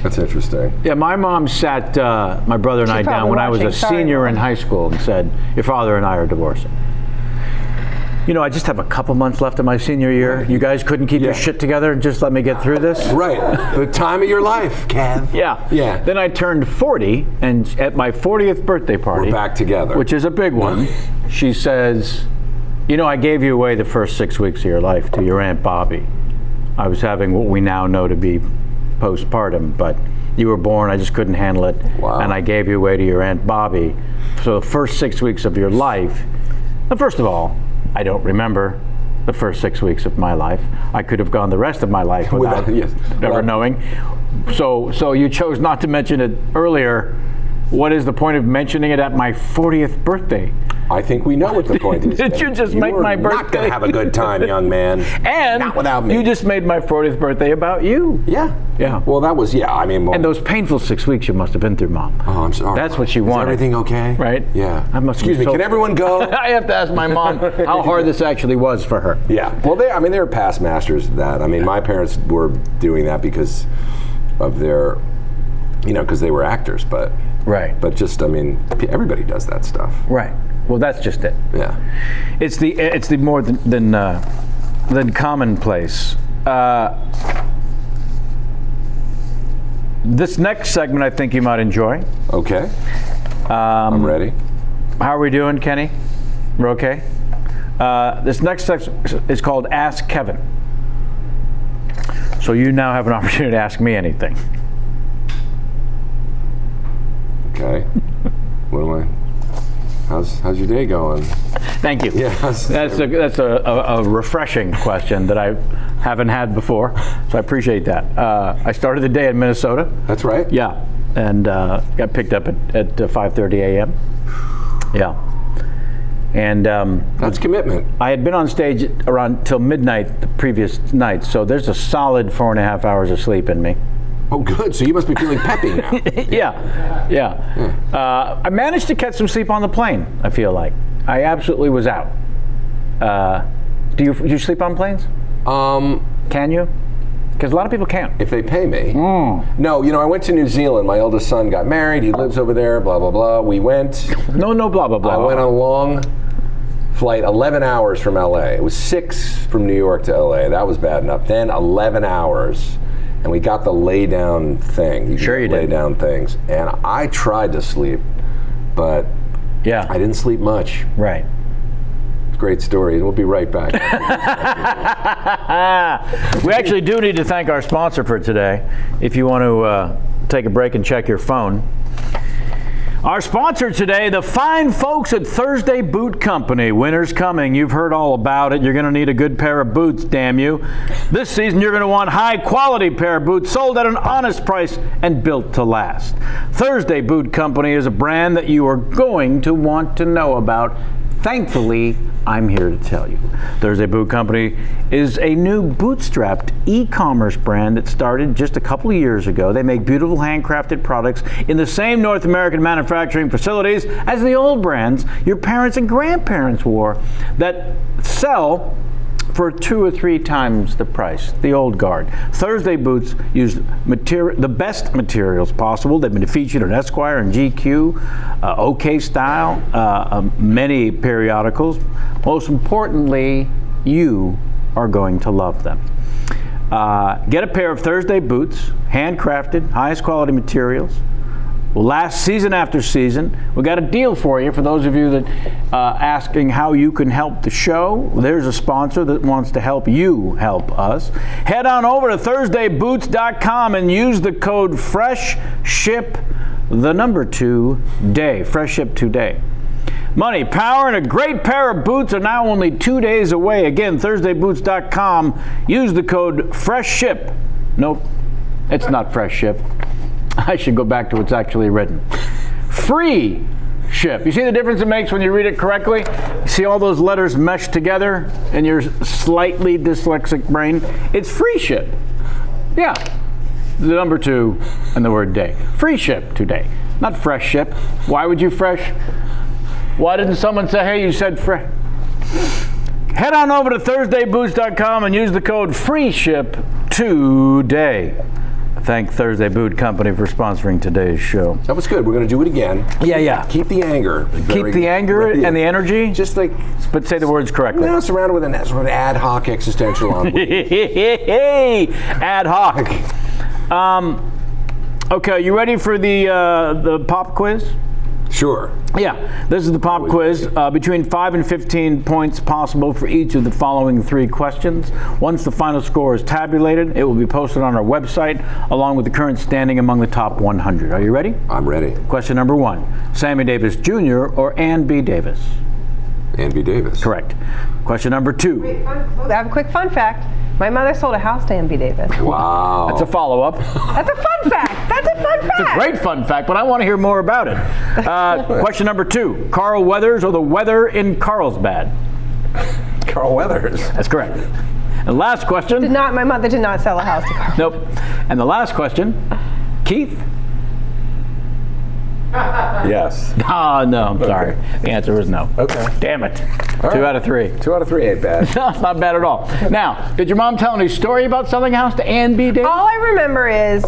That's interesting. Yeah, my mom sat my brother and I down when I was a senior in high school and said, your father and I are divorcing. I just have a couple months left of my senior year. You guys couldn't keep your shit together and just let me get through this? Right. The time of your life, Kev. Yeah. Then I turned 40, and at my 40th birthday party, we're back together, which is a big one, she says, I gave you away the first 6 weeks of your life to your Aunt Bobby. I was having what we now know to be postpartum, but you were born, I just couldn't handle it, and I gave you away to your Aunt Bobby. So the first 6 weeks of your life, first of all, I don't remember the first 6 weeks of my life. I could have gone the rest of my life without never knowing. So you chose not to mention it earlier. What is the point of mentioning it at my 40th birthday? I think we know what the point is. Did you just make my birthday? You're not going to have a good time, young man. And not without me. You just made my 40th birthday about you. Yeah. Well, that was, and those painful 6 weeks you must have been through, Mom. Oh, I'm sorry. That's what she wanted. Is everything okay? Right? Yeah. Excuse me, can everyone go? I have to ask my mom how hard this actually was for her. Yeah. Well, they were past masters of that. My parents were doing that because of their, because they were actors, but. Right. But just, everybody does that stuff. Right. Well, that's just it. Yeah. It's the more than commonplace. This next segment, I think you might enjoy. Okay. I'm ready. How are we doing, Kenny? We're okay. This next section is called Ask Kevin. So you now have an opportunity to ask me anything. Okay. What am I? How's your day going? Thank you. Yeah. That's a refreshing question that I haven't had before, so I appreciate that. I started the day in Minnesota. That's right. Yeah, and got picked up at 5:30 a.m. Yeah. And that's commitment. I had been on stage around till midnight the previous night, so there's a solid 4.5 hours of sleep in me. Oh, good. So you must be feeling peppy now. Yeah. I managed to catch some sleep on the plane, I feel like. I absolutely was out. Do you sleep on planes? Can you? Because a lot of people can't. If they pay me. No, I went to New Zealand. My eldest son got married. He lives over there, blah, blah, blah. We went. No, blah, blah, blah. I went on a long flight, 11 hours from LA. It was 6 from New York to LA. That was bad enough. Then 11 hours. And we got the lay down thing. Sure you did. Lay down things. And I tried to sleep, but I didn't sleep much. Right. It's a great story. We'll be right back. We actually do need to thank our sponsor for today. If you want to take a break and check your phone. Our sponsor today, the fine folks at Thursday Boot Company. Winter's coming. You've heard all about it. You're going to need a good pair of boots, damn you. This season, you're going to want high-quality pair of boots sold at an honest price and built to last. Thursday Boot Company is a brand that you are going to want to know about. Thankfully, I'm here to tell you. Thursday Boot Company is a new bootstrapped e-commerce brand that started just a couple of years ago. They make beautiful handcrafted products in the same North American manufacturing facilities as the old brands your parents and grandparents wore that sell for 2 or 3 times the price, the old guard. Thursday boots use the best materials possible. They've been featured in Esquire and GQ, OK Style, many periodicals. Most importantly, you are going to love them. Get a pair of Thursday boots, handcrafted, highest quality materials. Will last season after season. We got a deal for you for those of you that asking how you can help the show. There's a sponsor that wants to help you help us. Head on over to ThursdayBoots.com and use the code FRESHSHIP2DAY. Fresh Ship Today. Money, power, and a great pair of boots are now only 2 days away. Again, ThursdayBoots.com. Use the code FRESHSHIP. Nope, it's not Fresh Ship. I should go back to what's actually written. Free ship. You see the difference it makes when you read it correctly? You see all those letters meshed together in your slightly dyslexic brain? It's free ship. Yeah. The number 2 and the word day. Free ship today. Not fresh ship. Why would you fresh? Why didn't someone say, hey, you said fresh? Head on over to ThursdayBoots.com and use the code FREESHIP today. Thank Thursday Boot Company for sponsoring today's show. That was good. We're going to do it again. Yeah. Keep the anger. Keep the anger and the energy. Just like, but say the words correctly. No, surrounded with an sort of ad hoc existential hey, ad hoc. Okay, you ready for the pop quiz? Sure. Yeah, this is the pop quiz. Between 5 and 15 points possible for each of the following 3 questions. Once the final score is tabulated, it will be posted on our website along with the current standing among the top 100. Are you ready? I'm ready. Question number 1. Sammy Davis Jr. or Ann B. Davis? Ann B. Davis. Correct. Question number 2. Wait, I have a quick fun fact. My mother sold a house to Ann B. Davis. Wow. That's a follow-up. That's a fun fact. That's a fun fact. It's a great fun fact, but I want to hear more about it. Question number 2. Carl Weathers or the weather in Carlsbad? Carl Weathers. That's correct. And last question. My mother did not sell a house to Carl. Nope. And the last question. Keith? Yes. Oh, no, I'm sorry. The answer was no. Okay. Damn it. All 2 right. out of 3. 2 out of 3 ain't bad. No, it's not bad at all. Now, did your mom tell any story about selling a house to Ann B. Davis? All I remember is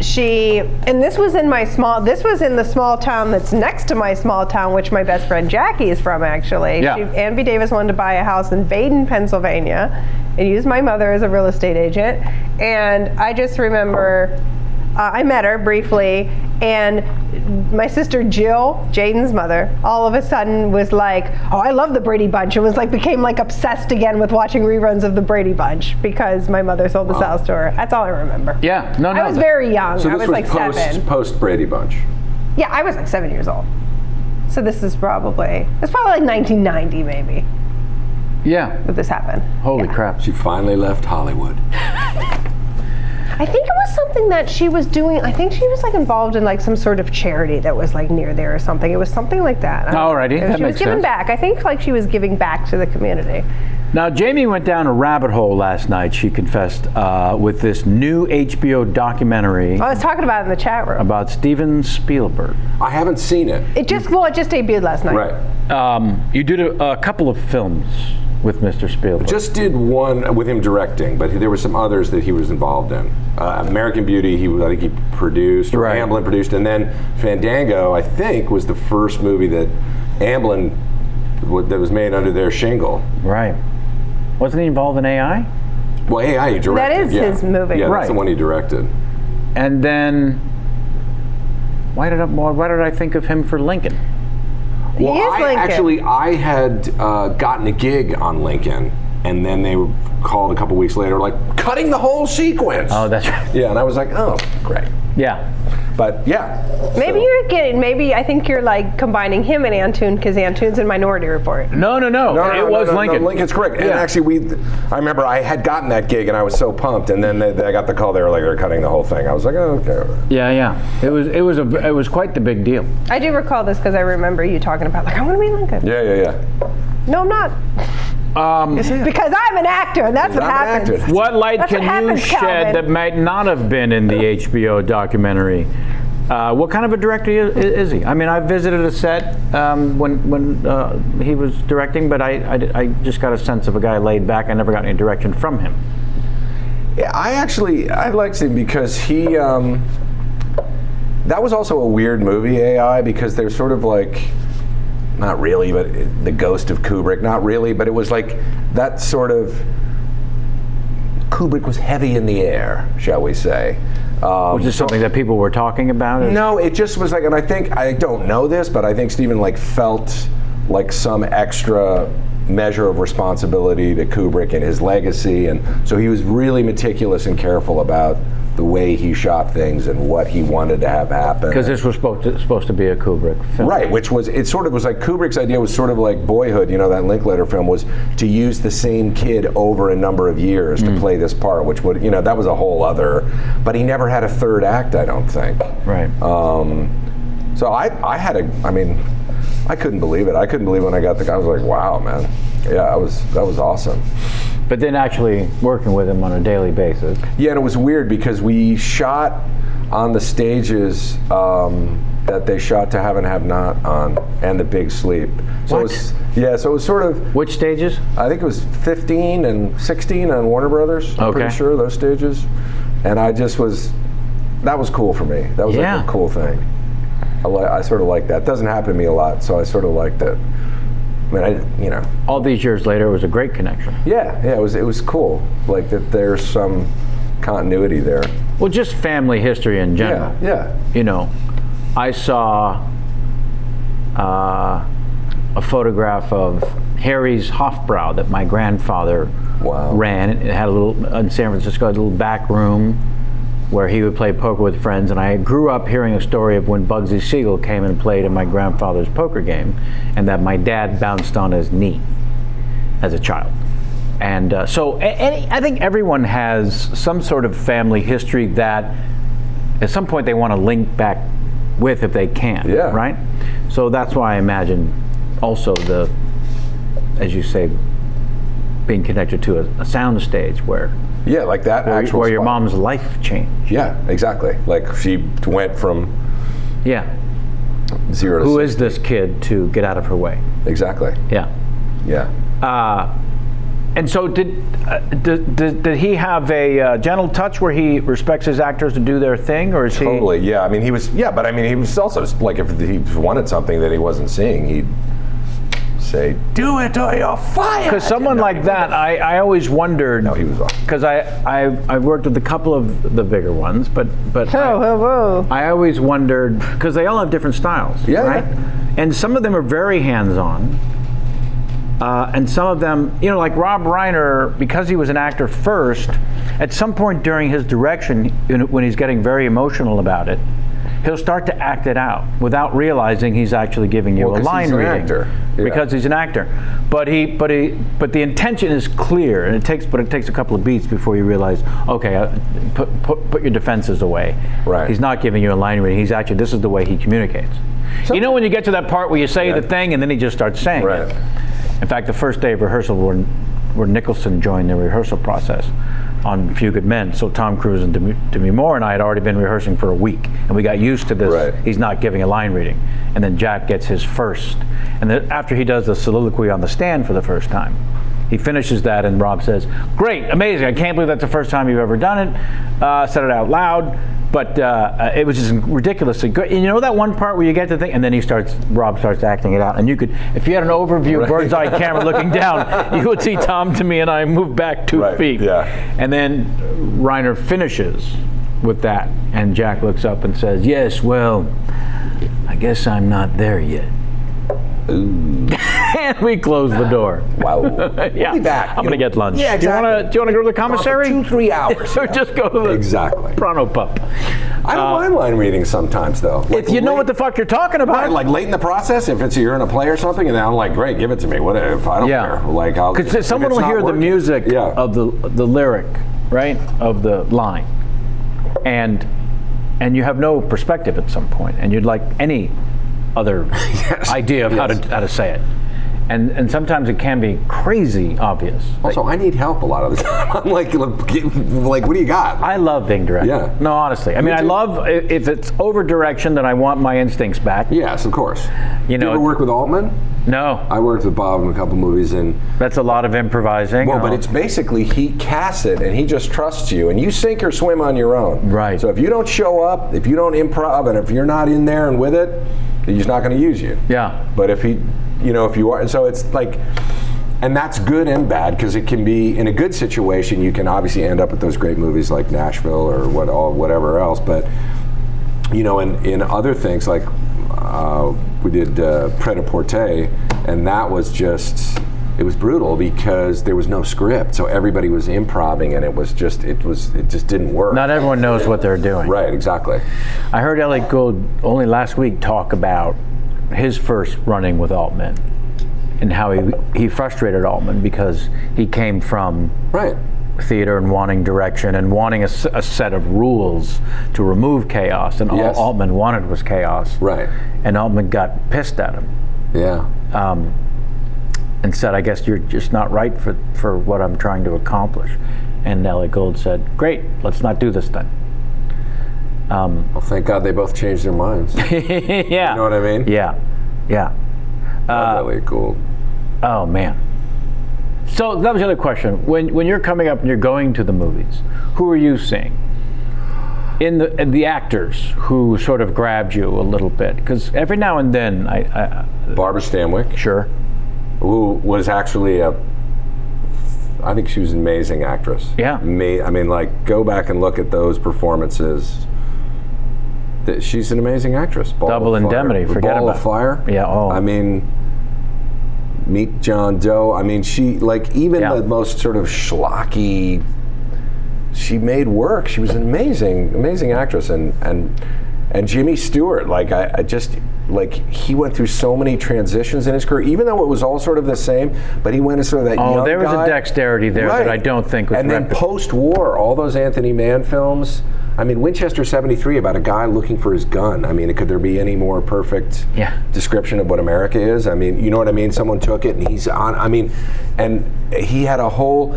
and this was in the small town that's next to my small town, which my best friend Jackie is from, actually. Yeah. Ann B. Davis wanted to buy a house in Baden, Pennsylvania, and used my mother as a real estate agent. And I just remember I met her briefly, and my sister Jill, Jaden's mother, all of a sudden was like, oh, I love the Brady Bunch. It was like, became like obsessed again with watching reruns of the Brady Bunch because my mother sold the house to her. That's all I remember. Yeah, no. I was very young. So I was like 7. Post Brady Bunch. Yeah, I was like 7 years old. So it's probably like 1990 maybe Yeah. that this happened. Holy Yeah. crap. She finally left Hollywood. I think it was something that she was doing. I think she was like involved in like some sort of charity that was like near there or something. It was something like that. Alrighty, that she was makes giving sense. back. I think like she was giving back to the community. Now, Jamie went down a rabbit hole last night, she confessed, with this new HBO documentary I was talking about it in the chat room. about Steven Spielberg. I haven't seen it. It just debuted last night. Right. You did a couple of films with Mr. Spielberg. Just did one with him directing, but there were some others that he was involved in. American Beauty, I think he produced, or Right. Amblin produced, and then Fandango, I think, was the first movie that Amblin, that was made under their shingle. Right. Wasn't he involved in AI? Well, AI he directed. That is yeah. his movie. Yeah, Right. that's the one he directed. And then, why did I think of him for Lincoln? Well, He is Lincoln. I had gotten a gig on Lincoln, and then they were called a couple weeks later, like, cutting the whole sequence. Oh, that's right. Yeah, and I was like, oh, great. Yeah. But yeah. Maybe I think you're like combining him and Antoon because Antoon's in Minority Report. No. It was Lincoln. No, Lincoln's correct. Yeah. And actually, I remember I had gotten that gig, and I was so pumped, and then I got the call. They were like, they're cutting the whole thing. I was like, oh, okay. Yeah. It was quite the big deal. I do recall this because I remember you talking about like I want to be Lincoln. Yeah. No, I'm not. Because I'm an actor, and that's what I'm an happens. actor. What light That's can what you happens, shed Calvin. that might not have been in the HBO documentary? What kind of a director is he? I mean, I visited a set when he was directing, but I just got a sense of a guy laid back. I never got any direction from him. Yeah, I liked him because he. That was also a weird movie, AI, because they're sort of like. Not really, but the ghost of Kubrick. Not really, but it was like that sort of. Kubrick was heavy in the air, shall we say. Was this something that people were talking about? No, it just was like, and I don't know this, but I think Steven like felt like some extra measure of responsibility to Kubrick and his legacy, and so he was really meticulous and careful about the way he shot things and what he wanted to have happen. Because this was supposed to be a Kubrick film. Right, which was, it sort of was like, Kubrick's idea was sort of like Boyhood, you know, that Linklater film, was to use the same kid over a number of years to play this part, which would, you know, that was a whole other, but he never had a third act, I don't think. Right. So I had I mean, I couldn't believe it. I couldn't believe when I got the guy. I was like, wow, man. Yeah, that was awesome. But then actually working with him on a daily basis. Yeah, and it was weird because we shot on the stages that they shot To Have and Have Not on, and The Big Sleep. So What? it was, yeah, so it was sort of, Which stages? I think it was 15 and 16 on Warner Brothers. I'm pretty sure, those stages. And I just was, that was cool for me. That was like a cool thing. I sort of like that. It doesn't happen to me a lot, so I sort of liked it. I mean, you know. All these years later, it was a great connection. Yeah, it was cool. Like that, there's some continuity there. Well, just family history in general. Yeah. You know, I saw a photograph of Harry's Hofbrau that my grandfather ran. It had a little, in San Francisco, a little back room where he would play poker with friends, and I grew up hearing a story of when Bugsy Siegel came and played in my grandfather's poker game, and that my dad bounced on his knee as a child. And so I think everyone has some sort of family history that at some point they want to link back with if they can, right? So that's why I imagine also as you say, being connected to a sound stage where like that where your mom's life changed. Yeah, exactly. Like she went from 0 to 60. Is this kid to get out of her way? Exactly. Yeah. And so did he have a gentle touch where he respects his actors to do their thing, or is he? Totally. Yeah. I mean, he was. Yeah, but I mean, he was also like, if he wanted something that he wasn't seeing, he'd say, "Do it or you're fired." Because someone like that, I always wondered. No, he was awesome. Because I worked with a couple of the bigger ones, but I always wondered, because they all have different styles, right? And some of them are very hands-on, and some of them, you know, like Rob Reiner, because he was an actor first. At some point during his direction, when he's getting very emotional about it, he'll start to act it out without realizing he's actually giving you a line reading. Because he's an actor. But the intention is clear, and it takes a couple of beats before you realize, okay, put your defenses away. Right. He's not giving you a line reading. He's actually, this is the way he communicates. You know when you get to that part where you say the thing and then he just starts saying it. In fact, the first day of rehearsal where Nicholson joined the rehearsal process on Few Good Men, so Tom Cruise and Demi Moore and I had already been rehearsing for a week, and we got used to this. He's not giving a line reading, and then Jack gets his first, and then after he does the soliloquy on the stand for the first time, he finishes that, and Rob says, "Great, amazing! I can't believe that's the first time you've ever done it." Said it out loud, but it was just ridiculously good. And you know that one part where you get the thing, and then Rob starts acting it out, and you could, if you had an overview bird's eye camera looking down, you would see Tom, Timmy, and I move back 2 feet. And then Reiner finishes with that, and Jack looks up and says, "Yes, well, I guess I'm not there yet." Ooh. And we close the door. Wow. We'll be back. I'm going to get lunch. Yeah, exactly. Do you want to go to the commissary? 2-3 hours. Or just go to the Toronto pub. I don't mind line reading sometimes, though. Like, if you know what the fuck you're talking about. Like late in the process, if you're in a play or something, and then I'm like, great, give it to me. What if I don't care? Like, because someone will hear the music of the lyric, right, of the line, and you have no perspective at some point, and you'd like any other idea of how to say it. And sometimes it can be crazy obvious. Also, I need help a lot of the time. I'm like, what do you got? I love being directed. Yeah. No, honestly. I mean, I love, if it's over direction, then I want my instincts back. Yes, of course. You know, ever work with Altman? No. I worked with Bob in a couple movies, and that's a lot of improvising. Well, but it's basically he casts it, and he just trusts you, and you sink or swim on your own. Right. So if you don't show up, if you don't improv, and if you're not in there and with it, he's not going to use you. Yeah. But if you are, so it's like, and that's good and bad, because it can be, in a good situation, you can obviously end up with those great movies like Nashville or whatever else, but, you know, in other things, like we did Pret-a-Porter, and that was just, it was brutal because there was no script, so everybody was improvising, and it just didn't work. Not everyone knows what they're doing. Right, exactly. I heard Elliot Gould only last week talk about his first running with Altman and how he frustrated Altman because he came from theater and wanting direction and wanting a set of rules to remove chaos, and all Altman wanted was chaos. Right. And Altman got pissed at him. Yeah. And said, I guess you're just not right for what I'm trying to accomplish. And Elliot Gould said, great, let's not do this then. Well, thank God they both changed their minds. Yeah. You know what I mean? Yeah. Yeah. Elliot Gould. Oh, man. So that was the other question. When you're coming up and you're going to the movies, who are you seeing? In the actors who sort of grabbed you a little bit? Because every now and then Barbara Stanwyck. Sure. Who was actually I think she was an amazing actress. Yeah. I mean, like, go back and look at those performances. She's an amazing actress. Double Indemnity, forget about it. Ball of Fire. Yeah, I mean, Meet John Doe. I mean, she, like, even the most sort of schlocky, she made work. She was an amazing actress. And Jimmy Stewart, like, I just, like, he went through so many transitions in his career, even though it was all sort of the same, but he went into sort of that young guy. Oh, there was a dexterity there that I don't think was And then post-war, all those Anthony Mann films, I mean, Winchester 73, about a guy looking for his gun. I mean, could there be any more perfect description of what America is? I mean, you know what I mean? Someone took it and he's on, I mean, and he had a whole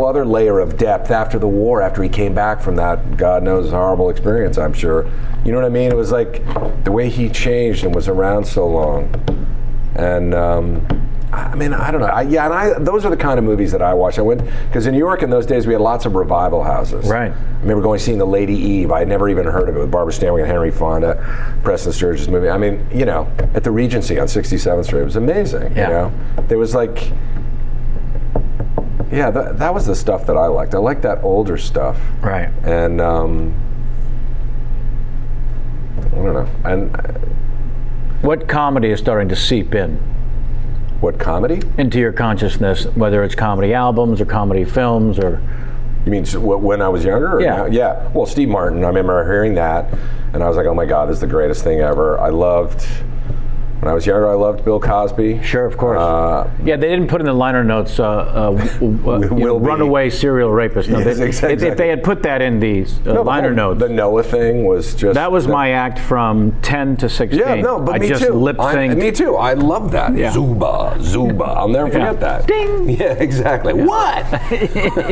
other layer of depth after the war, after he came back from that, God knows, horrible experience, I'm sure. You know what I mean? It was like the way he changed and was around so long. And I mean, I don't know. Those are the kind of movies that I watch. I went, because in New York in those days we had lots of revival houses. Right. I remember going seeing The Lady Eve. I had never even heard of it, with Barbara Stanwyck and Henry Fonda, Preston Sturges movie. I mean, you know, at the Regency on 67th Street, it was amazing. Yeah. You know, there was like, that was the stuff that I liked. I liked that older stuff. Right. And I don't know. And what comedy is starting to seep in? What comedy? Into your consciousness, whether it's comedy albums or comedy films or... You mean when I was younger? Or now? Yeah. Well, Steve Martin, I remember hearing that, and I was like, oh my God, this is the greatest thing ever. When I was younger, I loved Bill Cosby. Sure, of course. Yeah, they didn't put in the liner notes, runaway serial rapist. No, yes, exactly. If they had put that in the liner notes. The Noah thing was just... That was my act from 10 to 16. Yeah, no, but me too. I just lip-synced. Me too. I love that. Yeah. Zuba, Zuba. I'll never forget that. Ding! Yeah, exactly. Yeah. What?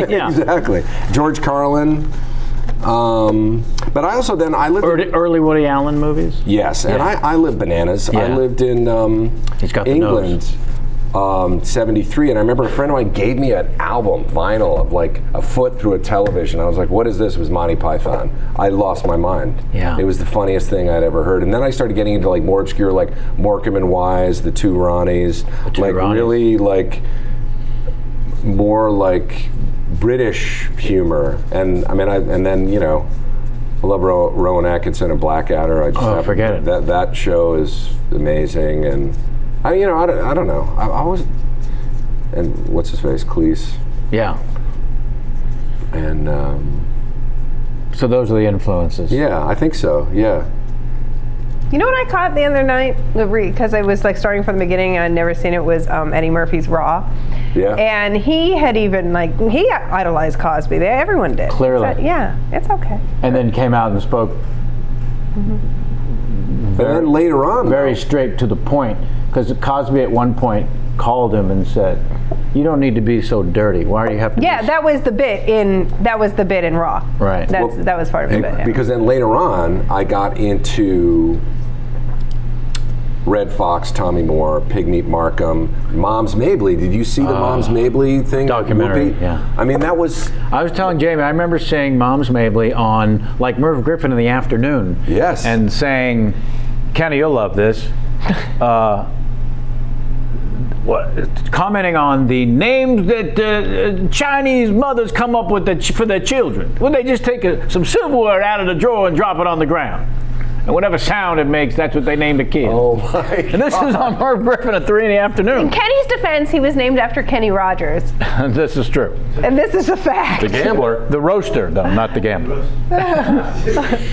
Yeah. Exactly. George Carlin. But I also then, I lived early Woody Allen movies? Yes, and I lived bananas. Yeah. I lived in England, 73, and I remember a friend of mine gave me an album, vinyl, of like a foot through a television. I was like, what is this? It was Monty Python. I lost my mind. Yeah. It was the funniest thing I'd ever heard. And then I started getting into like more obscure, like Morecambe and Wise, The Two Ronnies, really like more like British humor, and I mean, and then, you know, I love Rowan Atkinson and Blackadder. I just forget it. That show is amazing, and I don't know. I was, and what's his face, Cleese. Yeah. And so those are the influences. Yeah, I think so. Yeah. You know what I caught the other night? Because I was like starting from the beginning and I'd never seen it, was Eddie Murphy's Raw. Yeah. And he had even he idolized Cosby. Everyone did. Clearly. Yeah, it's okay. And then came out and spoke But then later on, very straight to the point, because Cosby at one point called him and said, "You don't need to be so dirty. Why do you have to?" Yeah, that was the bit in Raw. Right. That was part of the bit. Yeah. Because then later on, I got into Red Fox, Tommy Moore, Pigmeat Markham, Moms Mabley. Did you see the Moms Mabley thing? Documentary, yeah. I mean, that was... I was telling Jamie, I remember seeing Moms Mabley on, like, Merv Griffin in the afternoon. Yes. And saying, Kenny, you'll love this. Commenting on the names that Chinese mothers come up with for their children. Well, they just take some silverware out of the drawer and drop it on the ground. And whatever sound it makes, that's what they named a kid. Oh my And this is on Merv Griffin at 3 in the afternoon. In Kenny's defense, he was named after Kenny Rogers. This is true. And this is a fact. The gambler. The roaster, though, not the gambler.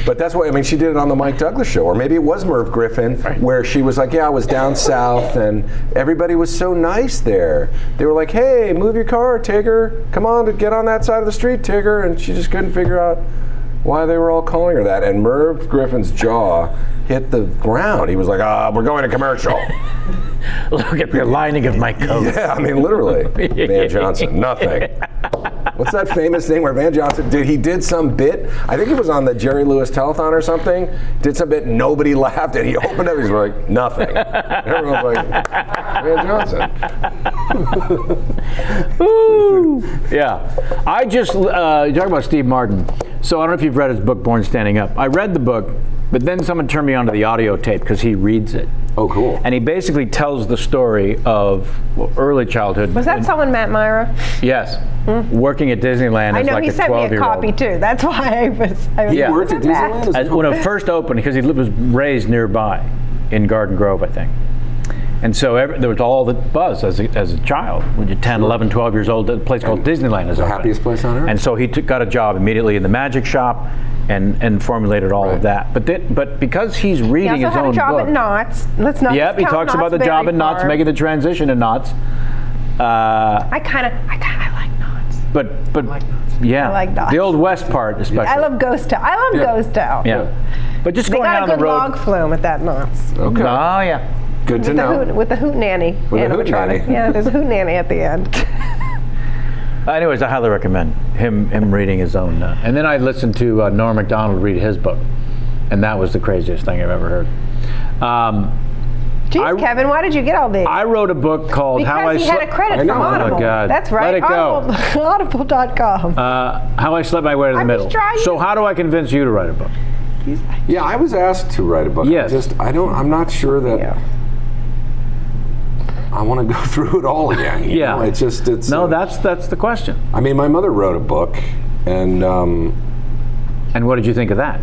But that's why, I mean, she did it on the Mike Douglas show, or maybe it was Merv Griffin, where she was like, yeah, I was down south, and everybody was so nice there. They were like, hey, move your car, Tigger. Come on, get on that side of the street, Tigger. And she just couldn't figure out why they were all calling her that. And Merv Griffin's jaw hit the ground. He was like, we're going to commercial. Look at the lining of my coat. Yeah, I mean, literally. Van Johnson, nothing. What's that famous thing where Van Johnson did some bit? I think it was on the Jerry Lewis Telethon or something. Did some bit, nobody laughed, and he opened up. He's like, nothing. And everyone was like, Van Johnson. Ooh. Yeah. I just you talk about Steve Martin. So I don't know if you've read his book, Born Standing Up. I read the book, but then someone turned me onto the audio tape because he reads it. Oh, cool. And he basically tells the story of early childhood. Was that someone, Matt Myra? Yes. Working at Disneyland I as know, like he a 12-year-old. sent me a copy too. That's why I was He worked at Disneyland? When it first opened, because he was raised nearby in Garden Grove, I think. And so there was all the buzz as a child. When you're 10, 11, 12 years old, a place called Disneyland is the open. happiest place on earth. And so he got a job immediately in the magic shop and formulated all of that. But because he's reading he also his own had a job book. at Knott's. Let's not Yep, he talks about the job at Knott's, making the transition to Knott's. I kind of like Knott's. But I like Knott's. Yeah, I like Knott's. the old West part especially. I love Ghost Town. I love Ghost Town. Yeah. But just They going got down a good the road. log flume at that Knott's. Okay. Oh yeah. Good to know. With the hootenanny With the animatronic. hootenanny. Yeah, there's a hootenanny at the end. Anyways, I highly recommend him reading his own. And then I listened to Norm Macdonald read his book, and that was the craziest thing I've ever heard. Jeez, Kevin, why did you get all these? I wrote a book called because How I he had a credit from Audible. Oh God. That's right. Let it go. Audible.com. How I Slept My Way to the Middle. So how do I convince you to write a book? Yeah, I was asked to write a book. Yes. I'm not sure that. Yeah. I want to go through it all again. Yeah. Know? It's that's the question. I mean, my mother wrote a book, and what did you think of that?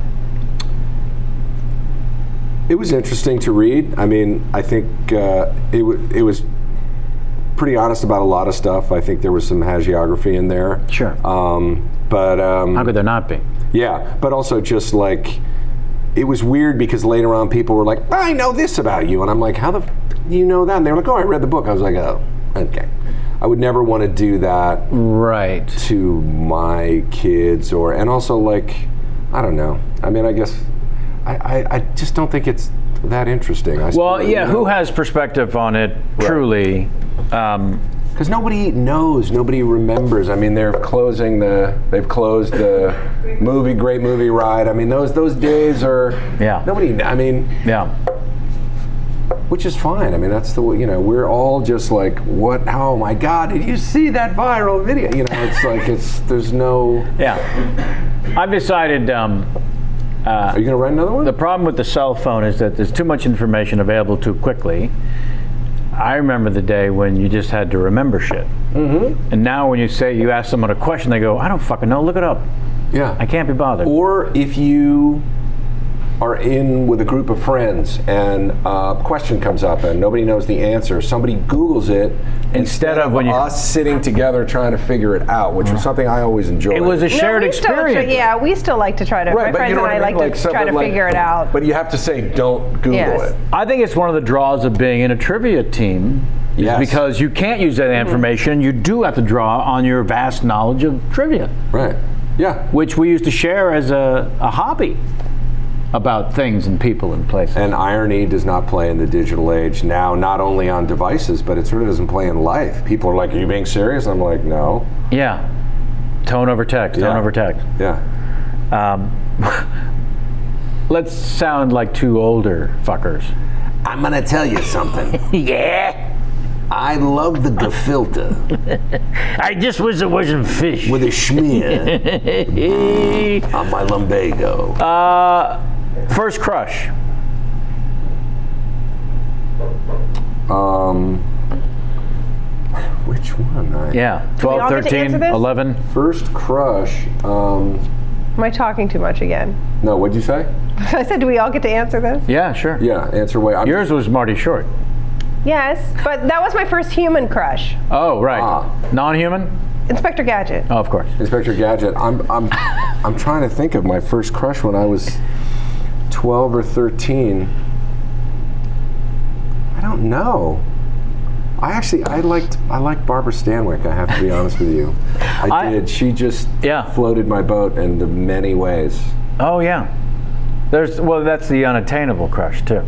it was interesting to read. I mean, I think it was pretty honest about a lot of stuff. I think there was some hagiography in there. Sure. But how could there not be? Yeah, but also just like, it was weird because later on people were like, I know this about you. And I'm like, how the f do you know that? And they were like, oh, I read the book. I was like, oh, okay. I would never want to do that right to my kids, and also like, I don't know. I mean, I guess, I just don't think it's that interesting. Well, yeah, who has perspective on it, truly? Because nobody knows, nobody remembers. I mean, they've closed the great movie ride. I mean, those days are, nobody, I mean, which is fine. I mean, that's the way, we're all just like, what, oh my God, did you see that viral video? It's like, there's no. Yeah. I've decided, are you going to write another one? The problem with the cell phone is that there's too much information available too quickly. I remember the day when you just had to remember shit. Mm-hmm. And now when you ask someone a question, they go, I don't fucking know, look it up. Yeah. I can't be bothered. Or if you are in with a group of friends and a question comes up and nobody knows the answer, somebody Googles it instead of us sitting together trying to figure it out, which was something I always enjoyed. It was a shared experience. We still like to try to, my friends and I like to try to figure it out. But you have to say, don't Google it. I think it's one of the draws of being in a trivia team is because you can't use that information. You do have to draw on your vast knowledge of trivia. Right, yeah. Which we used to share as a hobby about things and people and places. And irony does not play in the digital age now, not only on devices, but it sort of doesn't play in life. People are like, are you being serious? I'm like, no. Yeah. Tone over text, tone over text. Yeah. Let's sound like two older fuckers. I'm going to tell you something. Yeah? I love the gefilte. I just wish it wasn't fish. With a schmear on my lumbago. First crush. Which one? 12, 13, 11. First crush. Am I talking too much again? No, what'd you say? I said, do we all get to answer this? Yeah, sure. Yeah, answer away. Yours was Marty Short. Yes, but that was my first human crush. Oh, right. Non-human? Inspector Gadget. Oh, of course. Inspector Gadget. I'm trying to think of my first crush when I was 12 or 13. I don't know. I liked Barbara Stanwyck, I have to be honest with you. I did. She just floated my boat in many ways. Oh, yeah. That's the unattainable crush, too.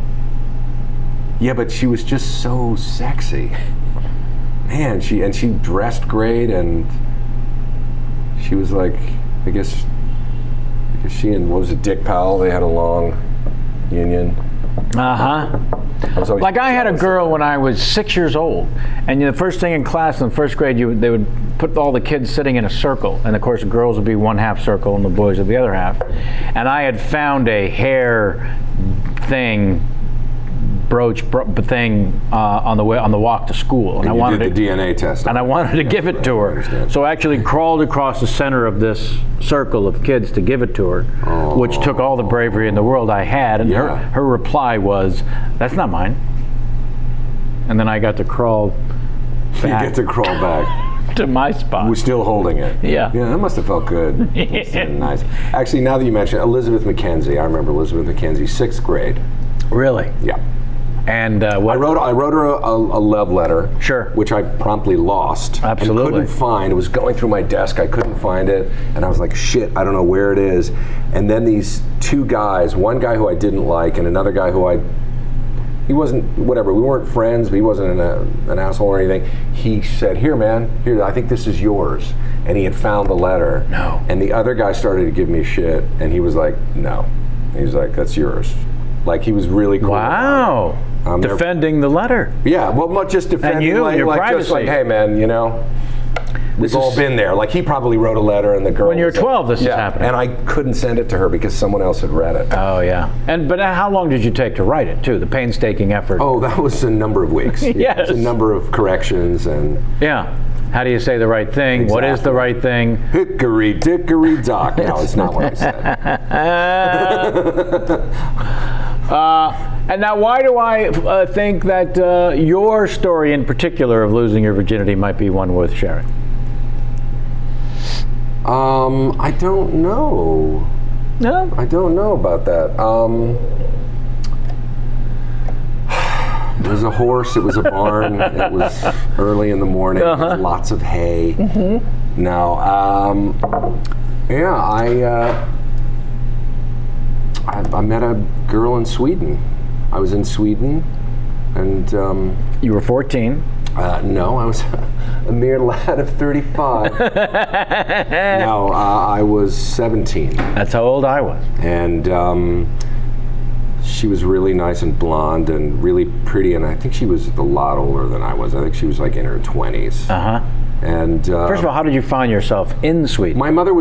Yeah, but she was just so sexy. Man, she dressed great, and she was like, I guess she and, what was it, Dick Powell, they had a long union. Uh-huh. Like I had a girl when I was 6 years old, and the first thing in class in the first grade, they would put all the kids sitting in a circle, and of course the girls would be one half circle and the boys would be the other half. And I had found a hair thing, brooch thing on the walk to school, and I wanted the DNA test, and I wanted to give it to her. So I actually crawled across the center of this circle of kids to give it to her, which took all the bravery in the world I had. And her reply was, "That's not mine." And then I got to crawl back. You get to crawl back to my spot. We're still holding it. Yeah. Yeah, that must have felt good. Nice. Actually, now that you mention Elizabeth McKenzie, I remember Elizabeth McKenzie, 6th grade. Really? Yeah. And what? I wrote her a love letter, sure, which I promptly lost. Absolutely. And couldn't find. It was going through my desk. I couldn't find it, and I was like, "Shit, I don't know where it is." And then these two guys, one guy who I didn't like, and another guy who he wasn't, whatever. We weren't friends, but he wasn't an asshole or anything. He said, "Here, man, here. I think this is yours." And he had found the letter. No. And the other guy started to give me shit, and he was like, "No." And he was like, "That's yours." Like, he was really cool. Wow. Defending the letter. Yeah, well, not just defending, and you, like, your privacy. Just like, hey, man, you know, we've all been there. Like, he probably wrote a letter, and the girl. When you're 12, this is happening. And I couldn't send it to her because someone else had read it. Oh, yeah. But how long did you take to write it, too? The painstaking effort. Oh, that was a number of weeks. Yes. It was a number of corrections and. Yeah. How do you say the right thing? Exactly. What is the right thing? Hickory dickory dock. No, it's not what I said. And now, why do I think that your story in particular of losing your virginity might be one worth sharing? I don't know. No? I don't know about that. It was a horse, it was a barn, it was early in the morning, there was lots of hay. Mm-hmm. No, I met a girl in Sweden. I was in Sweden, and you were 14. No, I was a mere lad of 35. No, I was 17. That's how old I was. And she was really nice and blonde and really pretty, and I think she was a lot older than I was. I think she was like in her 20s. Uh-huh. And first of all, how did you find yourself in Sweden? My mother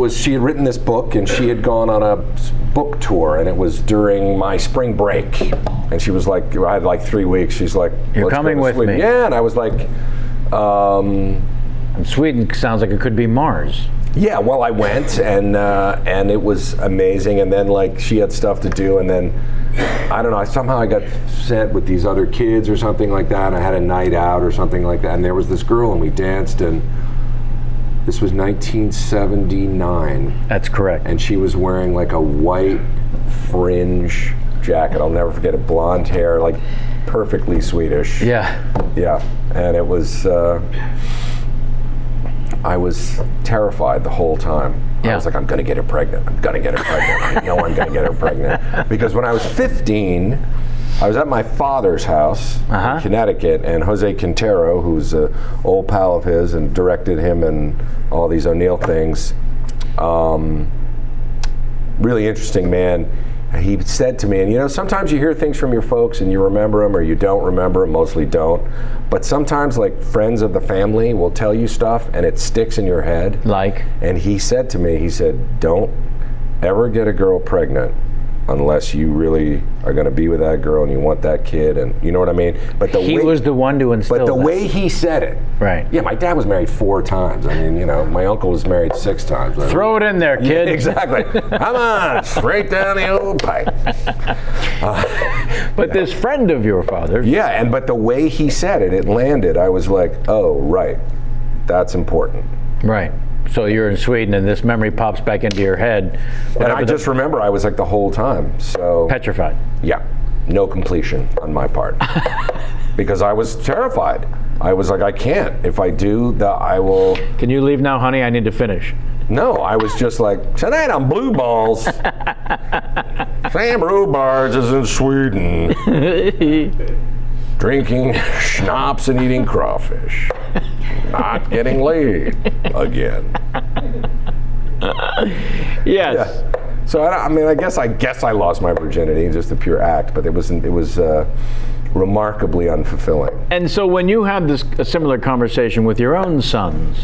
she had written this book, and she had gone on a book tour, and it was during my spring break. And she was like, I had like 3 weeks. She's like, "You're coming with me." Yeah, and I was like, and Sweden sounds like it could be Mars. Yeah, well, I went, and it was amazing. And then, like, she had stuff to do, and then I don't know. Somehow I got sent with these other kids or something like that. And I had a night out or something like that, and there was this girl, and we danced, and this was 1979. That's correct. And she was wearing like a white fringe jacket. I'll never forget it. Blonde hair, like perfectly Swedish. Yeah. Yeah, and it was. I was terrified the whole time. Yeah. I was like, I'm going to get her pregnant. I'm going to get her pregnant. I know I'm going to get her pregnant. Because when I was 15, I was at my father's house in Connecticut, and Jose Quintero, who's an old pal of his and directed him and all these O'Neill things, really interesting man. He said to me, and you know, sometimes you hear things from your folks and you remember them or you don't remember them, mostly don't. But sometimes, like, friends of the family will tell you stuff and it sticks in your head. Like? And he said to me, he said, "Don't ever get a girl pregnant unless you really are going to be with that girl and you want that kid, and you know what I mean. But he was the one to instill. But the way he said it, right? Yeah, my dad was married 4 times. I mean, you know, my uncle was married 6 times. Throw it in there, kid. Yeah, exactly. Come on, straight down the old pipe. But this friend of your father. Yeah, but the way he said it, it landed. I was like, oh, right, that's important. Right. So you're in Sweden, and this memory pops back into your head. And I just remember I was like the whole time. So petrified. Yeah, no completion on my part. Because I was terrified. I was like, I can't. If I do, I will. Can you leave now, honey? I need to finish. No, I was just like, tonight on Blue Balls, Sam Robards is in Sweden, drinking schnapps and eating crawfish. Not getting laid again. Yes. Yeah. So I mean, I guess I lost my virginity, just a pure act, but it was remarkably unfulfilling. And so when you had a similar conversation with your own sons,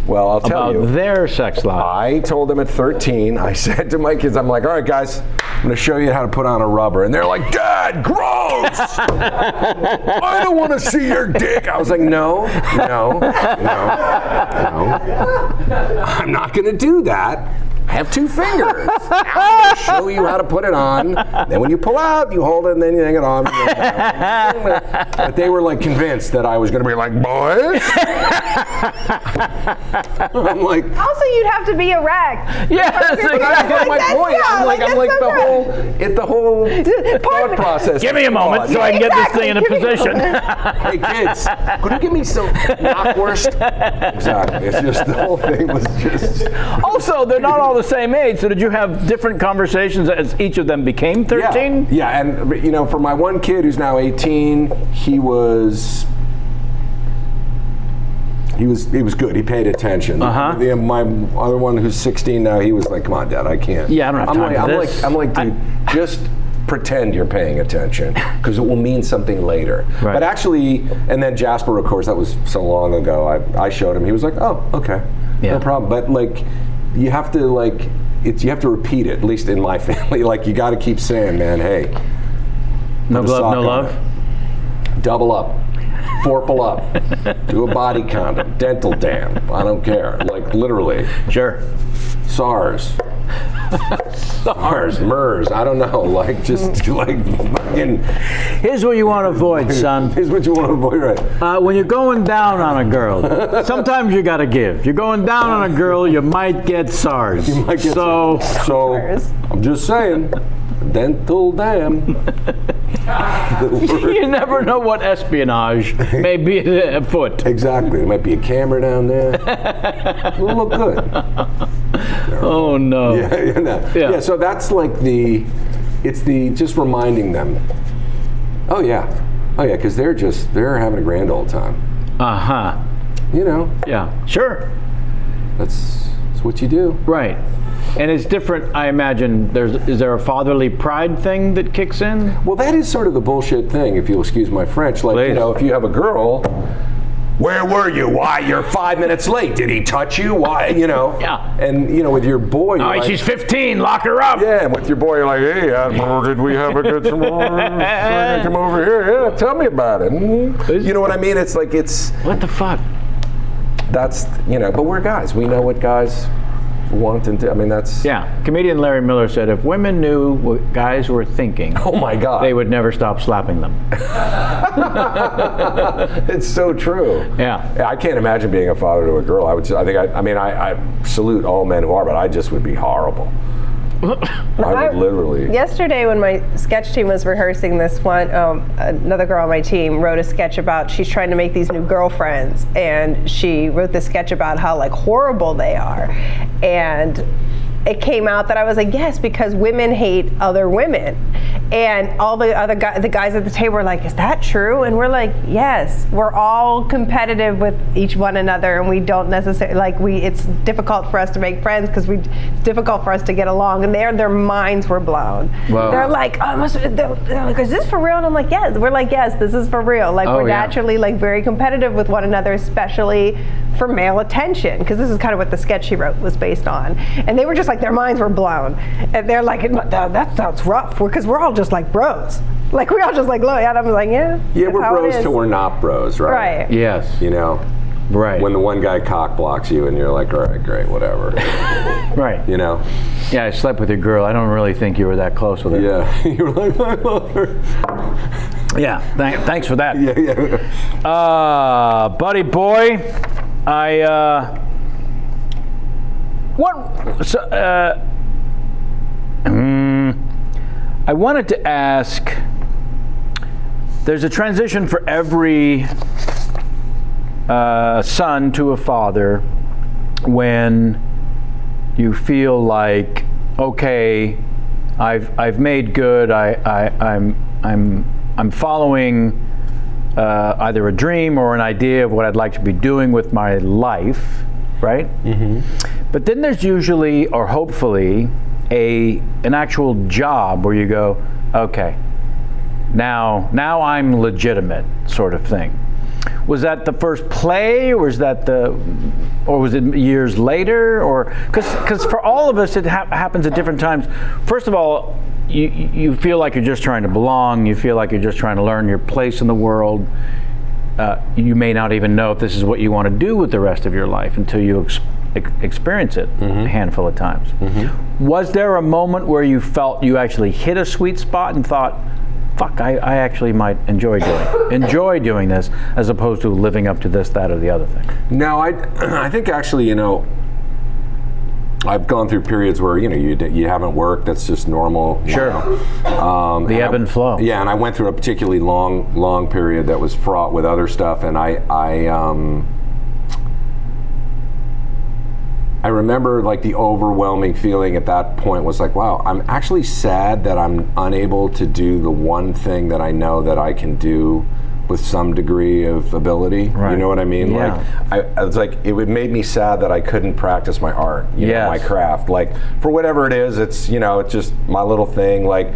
well, I'll tell you about their sex life. I told them at 13. I said to my kids, I'm like, all right, guys, I'm going to show you how to put on a rubber. And they're like, Dad, gross! I don't want to see your dick. I was like, no. I'm not going to do that. I have 2 fingers. I'm going to show you how to put it on. Then when you pull out, you hold it, and then you hang it on. But they were like convinced that I was going to be like, boys. I'm like. Also, you'd have to be erect. Yes, but that's my point. I'm like the whole thought process. Give me a moment so I can get this thing in a position. Hey kids, could you give me some knockwurst? Exactly. It's just the whole thing was just. Also, they're not all the same age, so did you have different conversations as each of them became 13? Yeah, and you know, for my one kid who's now 18, he was good. He paid attention. My other one who's 16 now, he was like, "Come on, Dad, I can't." Yeah, I don't have time for this. I'm like, dude, just pretend you're paying attention because it will mean something later. Right. But actually, and then Jasper, of course, that was so long ago. I showed him. He was like, "Oh, okay, no problem." But like, you have to you have to repeat it. At least in my family, like you got to keep saying, "Man, hey, no glove, no love." Double up. Forple up, do a body condom, dental dam, I don't care, like literally. Sure. SARS, MERS, I don't know, like just like fucking. Here's what you want to avoid, son. Here's what you want to avoid, right? When you're going down on a girl, sometimes you got to give. You're going down on a girl, you might get SARS. You might get so I'm just saying, dental dam. You never know what espionage may be afoot. Exactly. There might be a camera down there. It'll look good. Oh no. Yeah. So that's like it's just reminding them. Oh yeah, because they're having a grand old time. You know. Yeah. Sure. That's what you do. Right. And it's different, I imagine. Is there a fatherly pride thing that kicks in? Well, that is sort of the bullshit thing, if you'll excuse my French. Like, Please. You know, if you have a girl, where were you? Why, you're 5 minutes late. Did he touch you? Why, you know? Yeah. And, you know, with your boy, you're like, she's 15, lock her up. Yeah, and with your boy, you're like, hey, did we have a good come over here? Yeah, tell me about it. You know what I mean? It's like, what the fuck? That's, you know, but we're guys. We know what guys want and do. I mean, that's. Yeah. Comedian Larry Miller said if women knew what guys were thinking, oh my God, they would never stop slapping them. It's so true. Yeah. I can't imagine being a father to a girl. I salute all men who are, but I just would be horrible. I would literally. Yesterday when my sketch team was rehearsing this one, another girl on my team wrote a sketch about she's trying to make these new girlfriends, and she wrote this sketch about how like horrible they are. And it came out that I was like, yes, because women hate other women. And all the other the guys at the table were like, is that true? And we're like, yes, we're all competitive with each one another, and we don't necessarily, it's difficult for us to make friends because it's difficult for us to get along. And their minds were blown. Wow. They're like, they're like, is this for real? And I'm like, yes. We're like, yes, this is for real. Like, we're naturally like very competitive with one another, especially for male attention, because this is kind of what the sketch she wrote was based on. And they were just like their minds were blown. And they're like, that sounds rough, because we're all just like bros. Like, we all just like, look, and I'm like, yeah. Yeah, we're bros till we're not bros, right? Right. Yes. You know? Right. When the one guy cock blocks you and you're like, all right, great, whatever. Right. You know? Yeah, I slept with your girl. I don't really think you were that close with her. Yeah. You were like, I love her. Yeah, thanks for that. Yeah. Buddy boy, I wanted to ask, there's a transition for every son to a father when you feel like, okay, I've made good. I'm following either a dream or an idea of what I'd like to be doing with my life, right? Mm-hmm. But then there's usually, or hopefully, an actual job where you go, okay, now I'm legitimate, sort of thing. Was that the first play, or was it years later, or because for all of us it happens at different times. First of all, you feel like you're just trying to belong. You feel like you're just trying to learn your place in the world. You may not even know if this is what you want to do with the rest of your life until you experience it a handful of times. Mm-hmm. Was there a moment where you felt you actually hit a sweet spot and thought, fuck, I actually might enjoy doing this, as opposed to living up to this, that, or the other thing? No, I think actually, you know, I've gone through periods where, you know, you haven't worked. That's just normal. Sure. The ebb and flow. Yeah, and I went through a particularly long period that was fraught with other stuff, and I remember like the overwhelming feeling at that point was like, wow, I'm actually sad that I'm unable to do the one thing that I know that I can do with some degree of ability. Right. You know what I mean? Yeah. Like, I was like, it made me sad that I couldn't practice my art, you know, my craft. Like, for whatever it is, it's, you know, it's just my little thing. Like,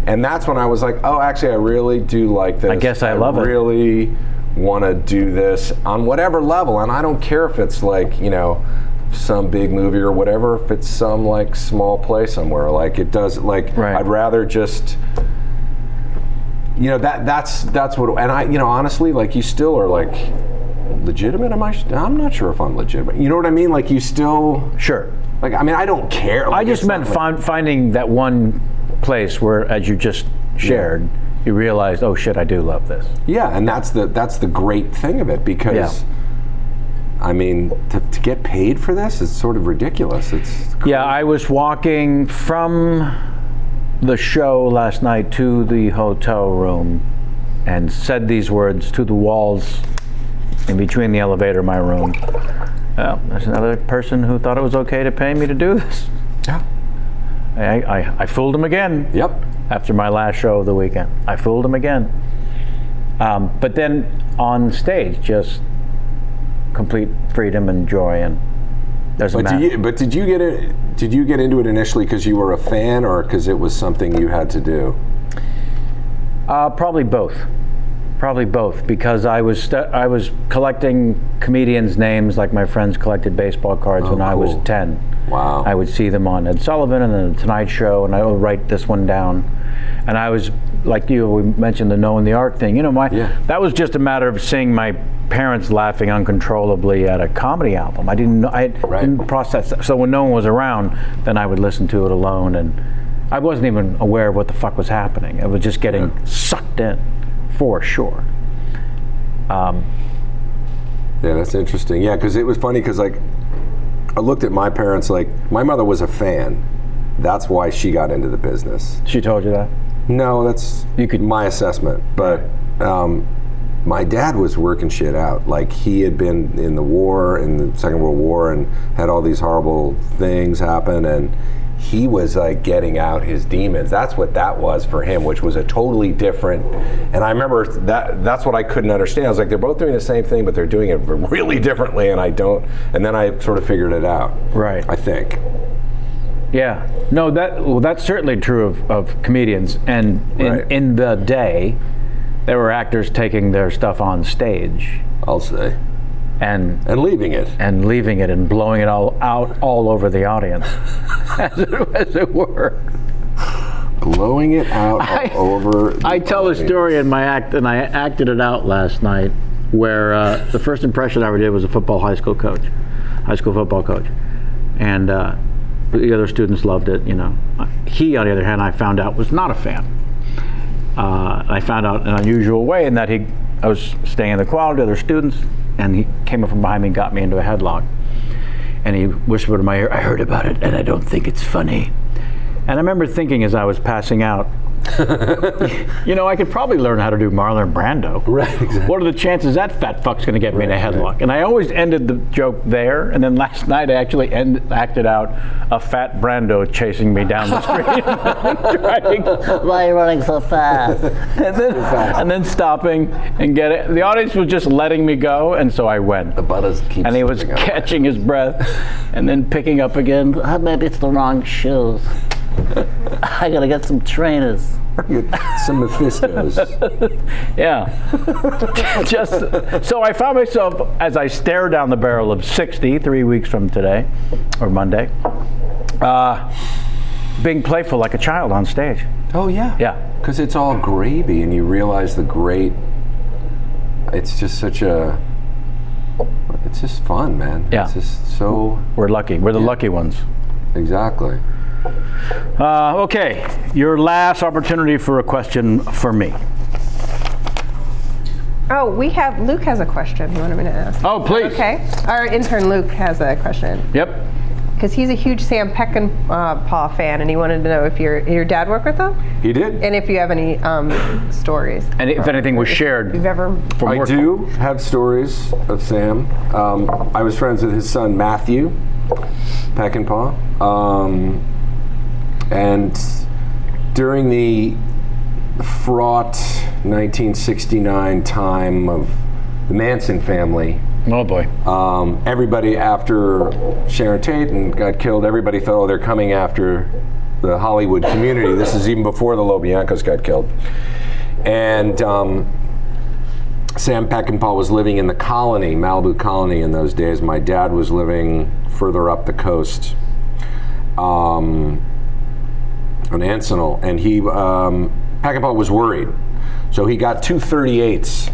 and that's when I was like, oh, actually, I really do like this. I guess I love it. I really want to do this on whatever level, and I don't care if it's like, you know, some big movie or whatever, if it's some like small play somewhere, like it does, like I'd rather just, you know, that's what, and I, you know, honestly, like you still are like legitimate. I'm not sure if I'm legitimate. You know what I mean? Like you still, sure. Like, I mean, I don't care. Like, I just meant finding that one place where, as you just shared, you realized, oh shit, I do love this. Yeah, and that's the great thing of it, because I mean, to get paid for this is sort of ridiculous. It's crazy. Yeah, I was walking from the show last night to the hotel room and said these words to the walls in between the elevator and my room. There's another person who thought it was okay to pay me to do this. Yeah. I fooled him again. Yep. After my last show of the weekend. I fooled him again. But then on stage, just complete freedom and joy, and doesn't matter. But did you get into it initially because you were a fan, or because it was something you had to do? Probably both. Probably both, because I was collecting comedians' names like my friends collected baseball cards when I was 10. Wow. I would see them on Ed Sullivan and then the Tonight Show, and I would write this one down. And I was, like you, we mentioned the knowing the art thing. You know, that was just a matter of seeing my parents laughing uncontrollably at a comedy album. I didn't process that. So when no one was around, then I would listen to it alone, and I wasn't even aware of what the fuck was happening. I was just getting sucked in, for sure. Yeah, that's interesting. Yeah, because it was funny, because like I looked at my parents, like my mother was a fan. That's why she got into the business. She told you that? No, that's my assessment. But my dad was working shit out. Like, he had been in the war, in the Second World War, and had all these horrible things happen, and he was like getting out his demons. That's what that was for him, which was a totally different, and I remember that's what I couldn't understand. I was like, they're both doing the same thing, but they're doing it really differently, and I don't, and then I sort of figured it out. Right. I think. Yeah. No, that's certainly true of comedians. And in the day, there were actors taking their stuff on stage. I'll say. and leaving it. And leaving it and blowing it all out all over the audience, as it were. Blowing it out all over the I tell audience. a story in my act, and I acted it out last night, where the first impression I ever did was a high school football coach. And the other students loved it, you know. He, on the other hand, I found out was not a fan. I found out in an unusual way in that I was staying in the quad with other students, and he came up from behind me and got me into a headlock. And he whispered in my ear, "I heard about it, and I don't think it's funny." And I remember thinking as I was passing out, you know, I could probably learn how to do Marlon Brando. Right, exactly. What are the chances that fat fuck's going to get me in a headlock? Right. And I always ended the joke there. And then last night I actually acted out a fat Brando chasing me down the street. Why are you running so fast? And then stopping and the audience was just letting me go, and so I went. The butters keep. And he was catching his breath and then picking up again. Maybe it's the wrong shoes. I gotta get some trainers. Some Mephistos. Yeah. So I found myself, as I stare down the barrel of 60, 3 weeks from today, or Monday, being playful like a child on stage. Oh, yeah. Yeah. Because it's all gravy, and you realize it's just it's just fun, man. Yeah. It's just so. We're lucky. We're the lucky ones. Exactly. Okay, your last opportunity for a question for me. Oh, Luke has a question he wanted me to ask. Oh, please. Okay. Our intern Luke has a question. Yep. Because he's a huge Sam Peckinpah fan, and he wanted to know if your dad worked with him? He did. And if you have any stories. And if anything was shared. You've ever. I do have stories of Sam. I was friends with his son, Matthew Peckinpah. And during the fraught 1969 time of the Manson family, oh boy, everybody after Sharon Tate and got killed, everybody thought, oh, they're coming after the Hollywood community. This is even before the Lobiancos got killed. And Sam Peckinpah was living in the colony, Malibu colony in those days. My dad was living further up the coast. On Encinal, and Peckinpah was worried. So he got 2 .38s,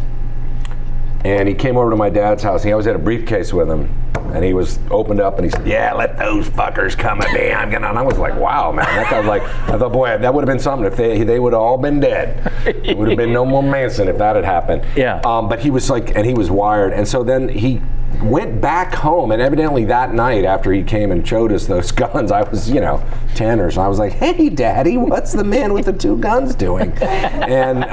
and he came over to my dad's house. He always had a briefcase with him, and he was opened up, and he said, "Yeah, let those fuckers come at me. I'm gonna." And I was like, "Wow, man!" That guy was like, I thought, boy, that would have been something if they would have all been dead. It would have been no more Manson if that had happened. Yeah. But he was like, and he was wired, and so then he went back home, and evidently that night after he came and showed us those guns, I was, 10 or so. I was like, "Hey, Daddy, what's the man with the 2 guns doing?" And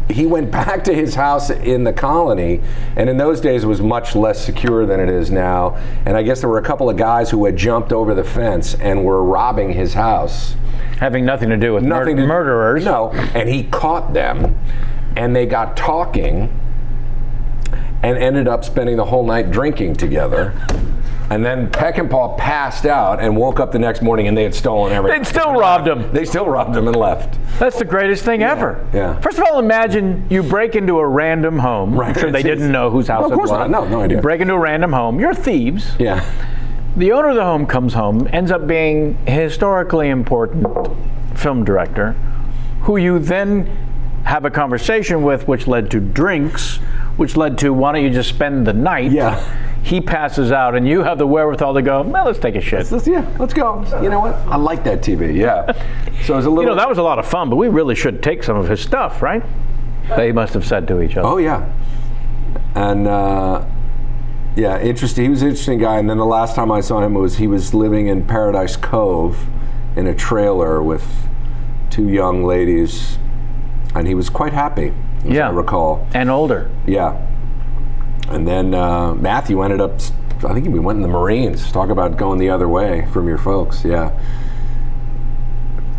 he went back to his house in the colony, and in those days it was much less secure than it is now. And I guess there were a couple of guys who had jumped over the fence and were robbing his house. Having nothing to do with murderers. No, and he caught them, and they got talking, and ended up spending the whole night drinking together. And then Peckinpah passed out and woke up the next morning, and they had stolen everything. They'd still robbed him. They still robbed him and left. That's the greatest thing ever. Yeah. First of all, imagine you break into a random home. Right. I'm sure they didn't know whose house it was. Of course not. No idea. You break into a random home. You're thieves. Yeah. The owner of the home comes home, ends up being a historically important film director, who you then have a conversation with, which led to drinks, which led to, why don't you just spend the night? Yeah. He passes out, and you have the wherewithal to go, well, let's take a shit. Let's go. You know what? I like that TV. Yeah. So it was a little. That was a lot of fun, but we really should take some of his stuff, right? They must have said to each other. Oh, yeah. And, yeah, interesting. He was an interesting guy. And then the last time I saw him he was living in Paradise Cove in a trailer with 2 young ladies, and he was quite happy, as I recall. And older. Yeah. And then Matthew ended up, I think we went in the Marines. Talk about going the other way from your folks, yeah.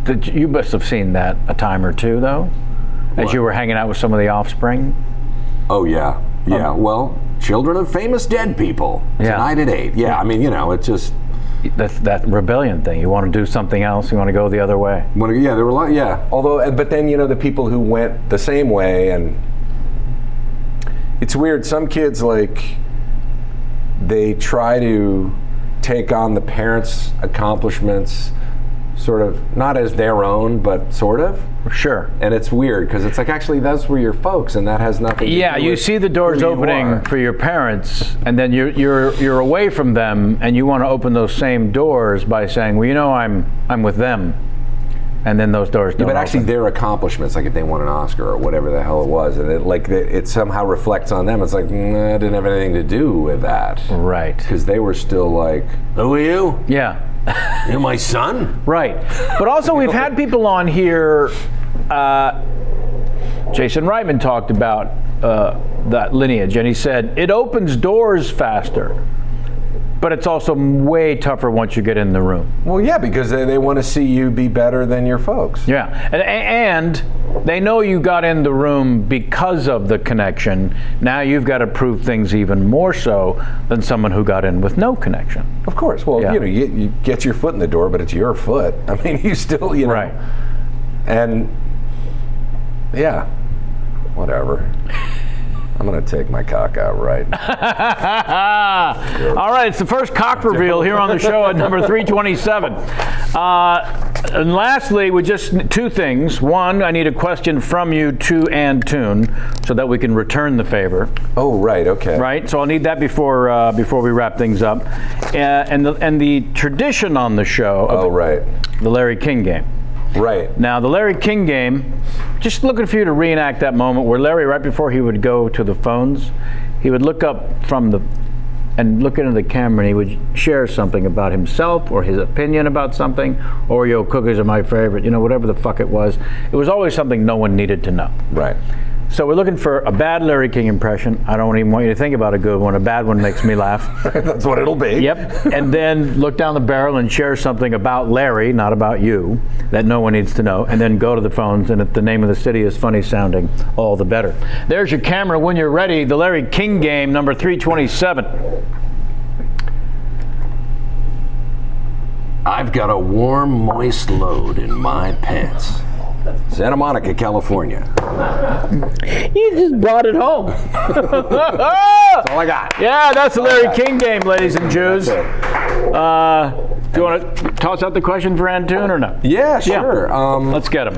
You must have seen that a time or two, though, as you were hanging out with some of the offspring. Oh, yeah. Yeah, well, Children of Famous Dead People, tonight at 8. Yeah, I mean, it's just... That rebellion thing. You want to do something else, you want to go the other way. Yeah, there were a lot, yeah. Although, but then, the people who went the same way, and it's weird, some kids, they try to take on the parents' accomplishments sort of not as their own, but sort of. Sure. And it's weird because it's like, actually, those were your folks, and that has nothing to do with you see the doors who you opening are. for your parents, and then you're away from them, and you want to open those same doors by saying, well, you know, I'm with them, and then those doors don't But actually, open. their accomplishments, like if they won an Oscar or whatever the hell it was, and it somehow reflects on them. It's like, I didn't have anything to do with that. Right. Because they were still like, who are you? Yeah. You're my son? Right. But also, we've had people on here. Jason Reitman talked about that lineage, and he said it opens doors faster, but it's also way tougher once you get in the room. Well, yeah, because they want to see you be better than your folks. Yeah, and they know you got in the room because of the connection. Now you've got to prove things even more so than someone who got in with no connection. Of course. Well, Yeah. you get your foot in the door, but it's your foot. I mean, you still, Right. And yeah, whatever. I'm going to take my cock out right now. All right, it's the first cock reveal here on the show at number 327. And lastly, we just two things. One, I need a question from you to Antoon so that we can return the favor. Oh, right, okay. Right, so I'll need that before we wrap things up. And the tradition on the show of right. the Larry King game. Right. Now, the Larry King game, just looking for you to reenact that moment where Larry, right before he would go to the phones, he would look up and look into the camera, and he would share something about himself or his opinion about something. Oreo cookies are my favorite, whatever the fuck it was. It was always something no one needed to know. Right. So we're looking for a bad Larry King impression. I don't even want you to think about a good one. A bad one makes me laugh. That's what it'll be. Yep. And then look down the barrel and share something about Larry, not about you, that no one needs to know. And then go to the phones. And if the name of the city is funny sounding, all the better. There's your camera when you're ready. The Larry King game, number 327. I've got a warm, moist load in my pants. Santa Monica, California. You just brought it home. That's all I got. Yeah, that's the Larry King game, ladies and Jews. Do you want to toss out the question for Antoon or no? Yeah, sure. Let's get him.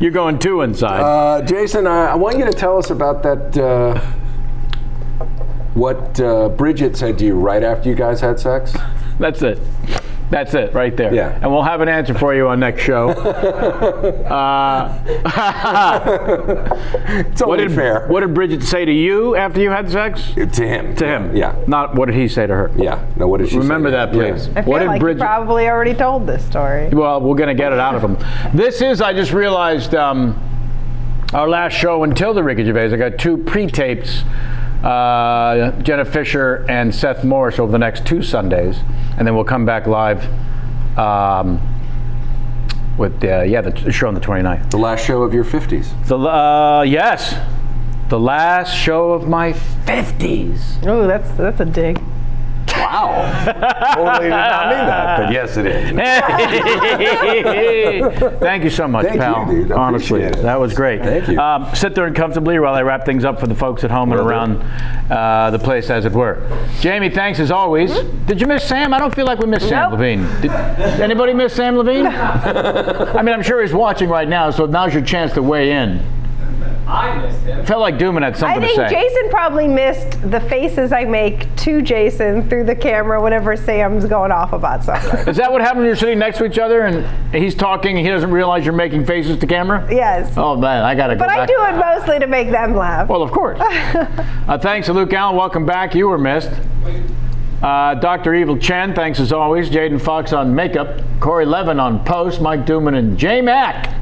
You're going two inside. Jason, I want you to tell us about that, what Bridget said to you right after you guys had sex. That's it. That's it, right there. Yeah. And we'll have an answer for you on next show. It's only fair. What did Bridget say to you after you had sex? To him. To him. Yeah. Not what did he say to her? Yeah. No, what did she Remember say? that, please. Yeah. I feel like you probably already told this story. Well, we're going to get it out of him. This is, I just realized, our last show until the Ricky Gervais. I got two pre-tapes. Jenna Fisher and Seth Morris over the next 2 Sundays, and then we'll come back live with the show on the 29th. The last show of your 50s. Yes, the last show of my 50s. Oh, that's a dig. Wow. Totally did not mean that, but yes, it is. Thank you so much, Thank pal. you, dude. I Honestly, appreciate it. that was great. Thank you. Sit there comfortably while I wrap things up for the folks at home and around the place, as it were. Jamie, thanks as always. Did you miss Sam? I don't feel like we missed Sam Nope. Levine. Did anybody miss Sam Levine? I mean, I'm sure he's watching right now, so now's your chance to weigh in. I missed him. Felt like Dooman had something I think to say. Jason probably missed the faces I make to Jason through the camera whenever Sam's going off about something. Is that what happens when you're sitting next to each other and he's talking and he doesn't realize you're making faces to camera? Yes. Oh, man, I got to go But back. I do it mostly to make them laugh. Well, of course. Thanks to Luke Allen. Welcome back. You were missed. Dr. Evil Chen, thanks as always. Jaden Fox on makeup. Corey Levin on post. Mike Dooman and J Mac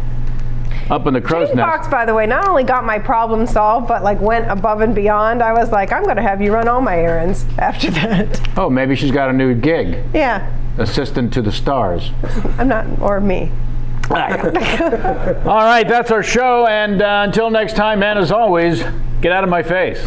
up in the crow's Jane nest. Fox, by the way, not only got my problem solved, but like went above and beyond. I was like, I'm going to have you run all my errands after that. Oh, maybe she's got a new gig. Yeah, Assistant to the stars. I'm not, or me. All right, that's our show. And until next time, man, as always, get out of my face.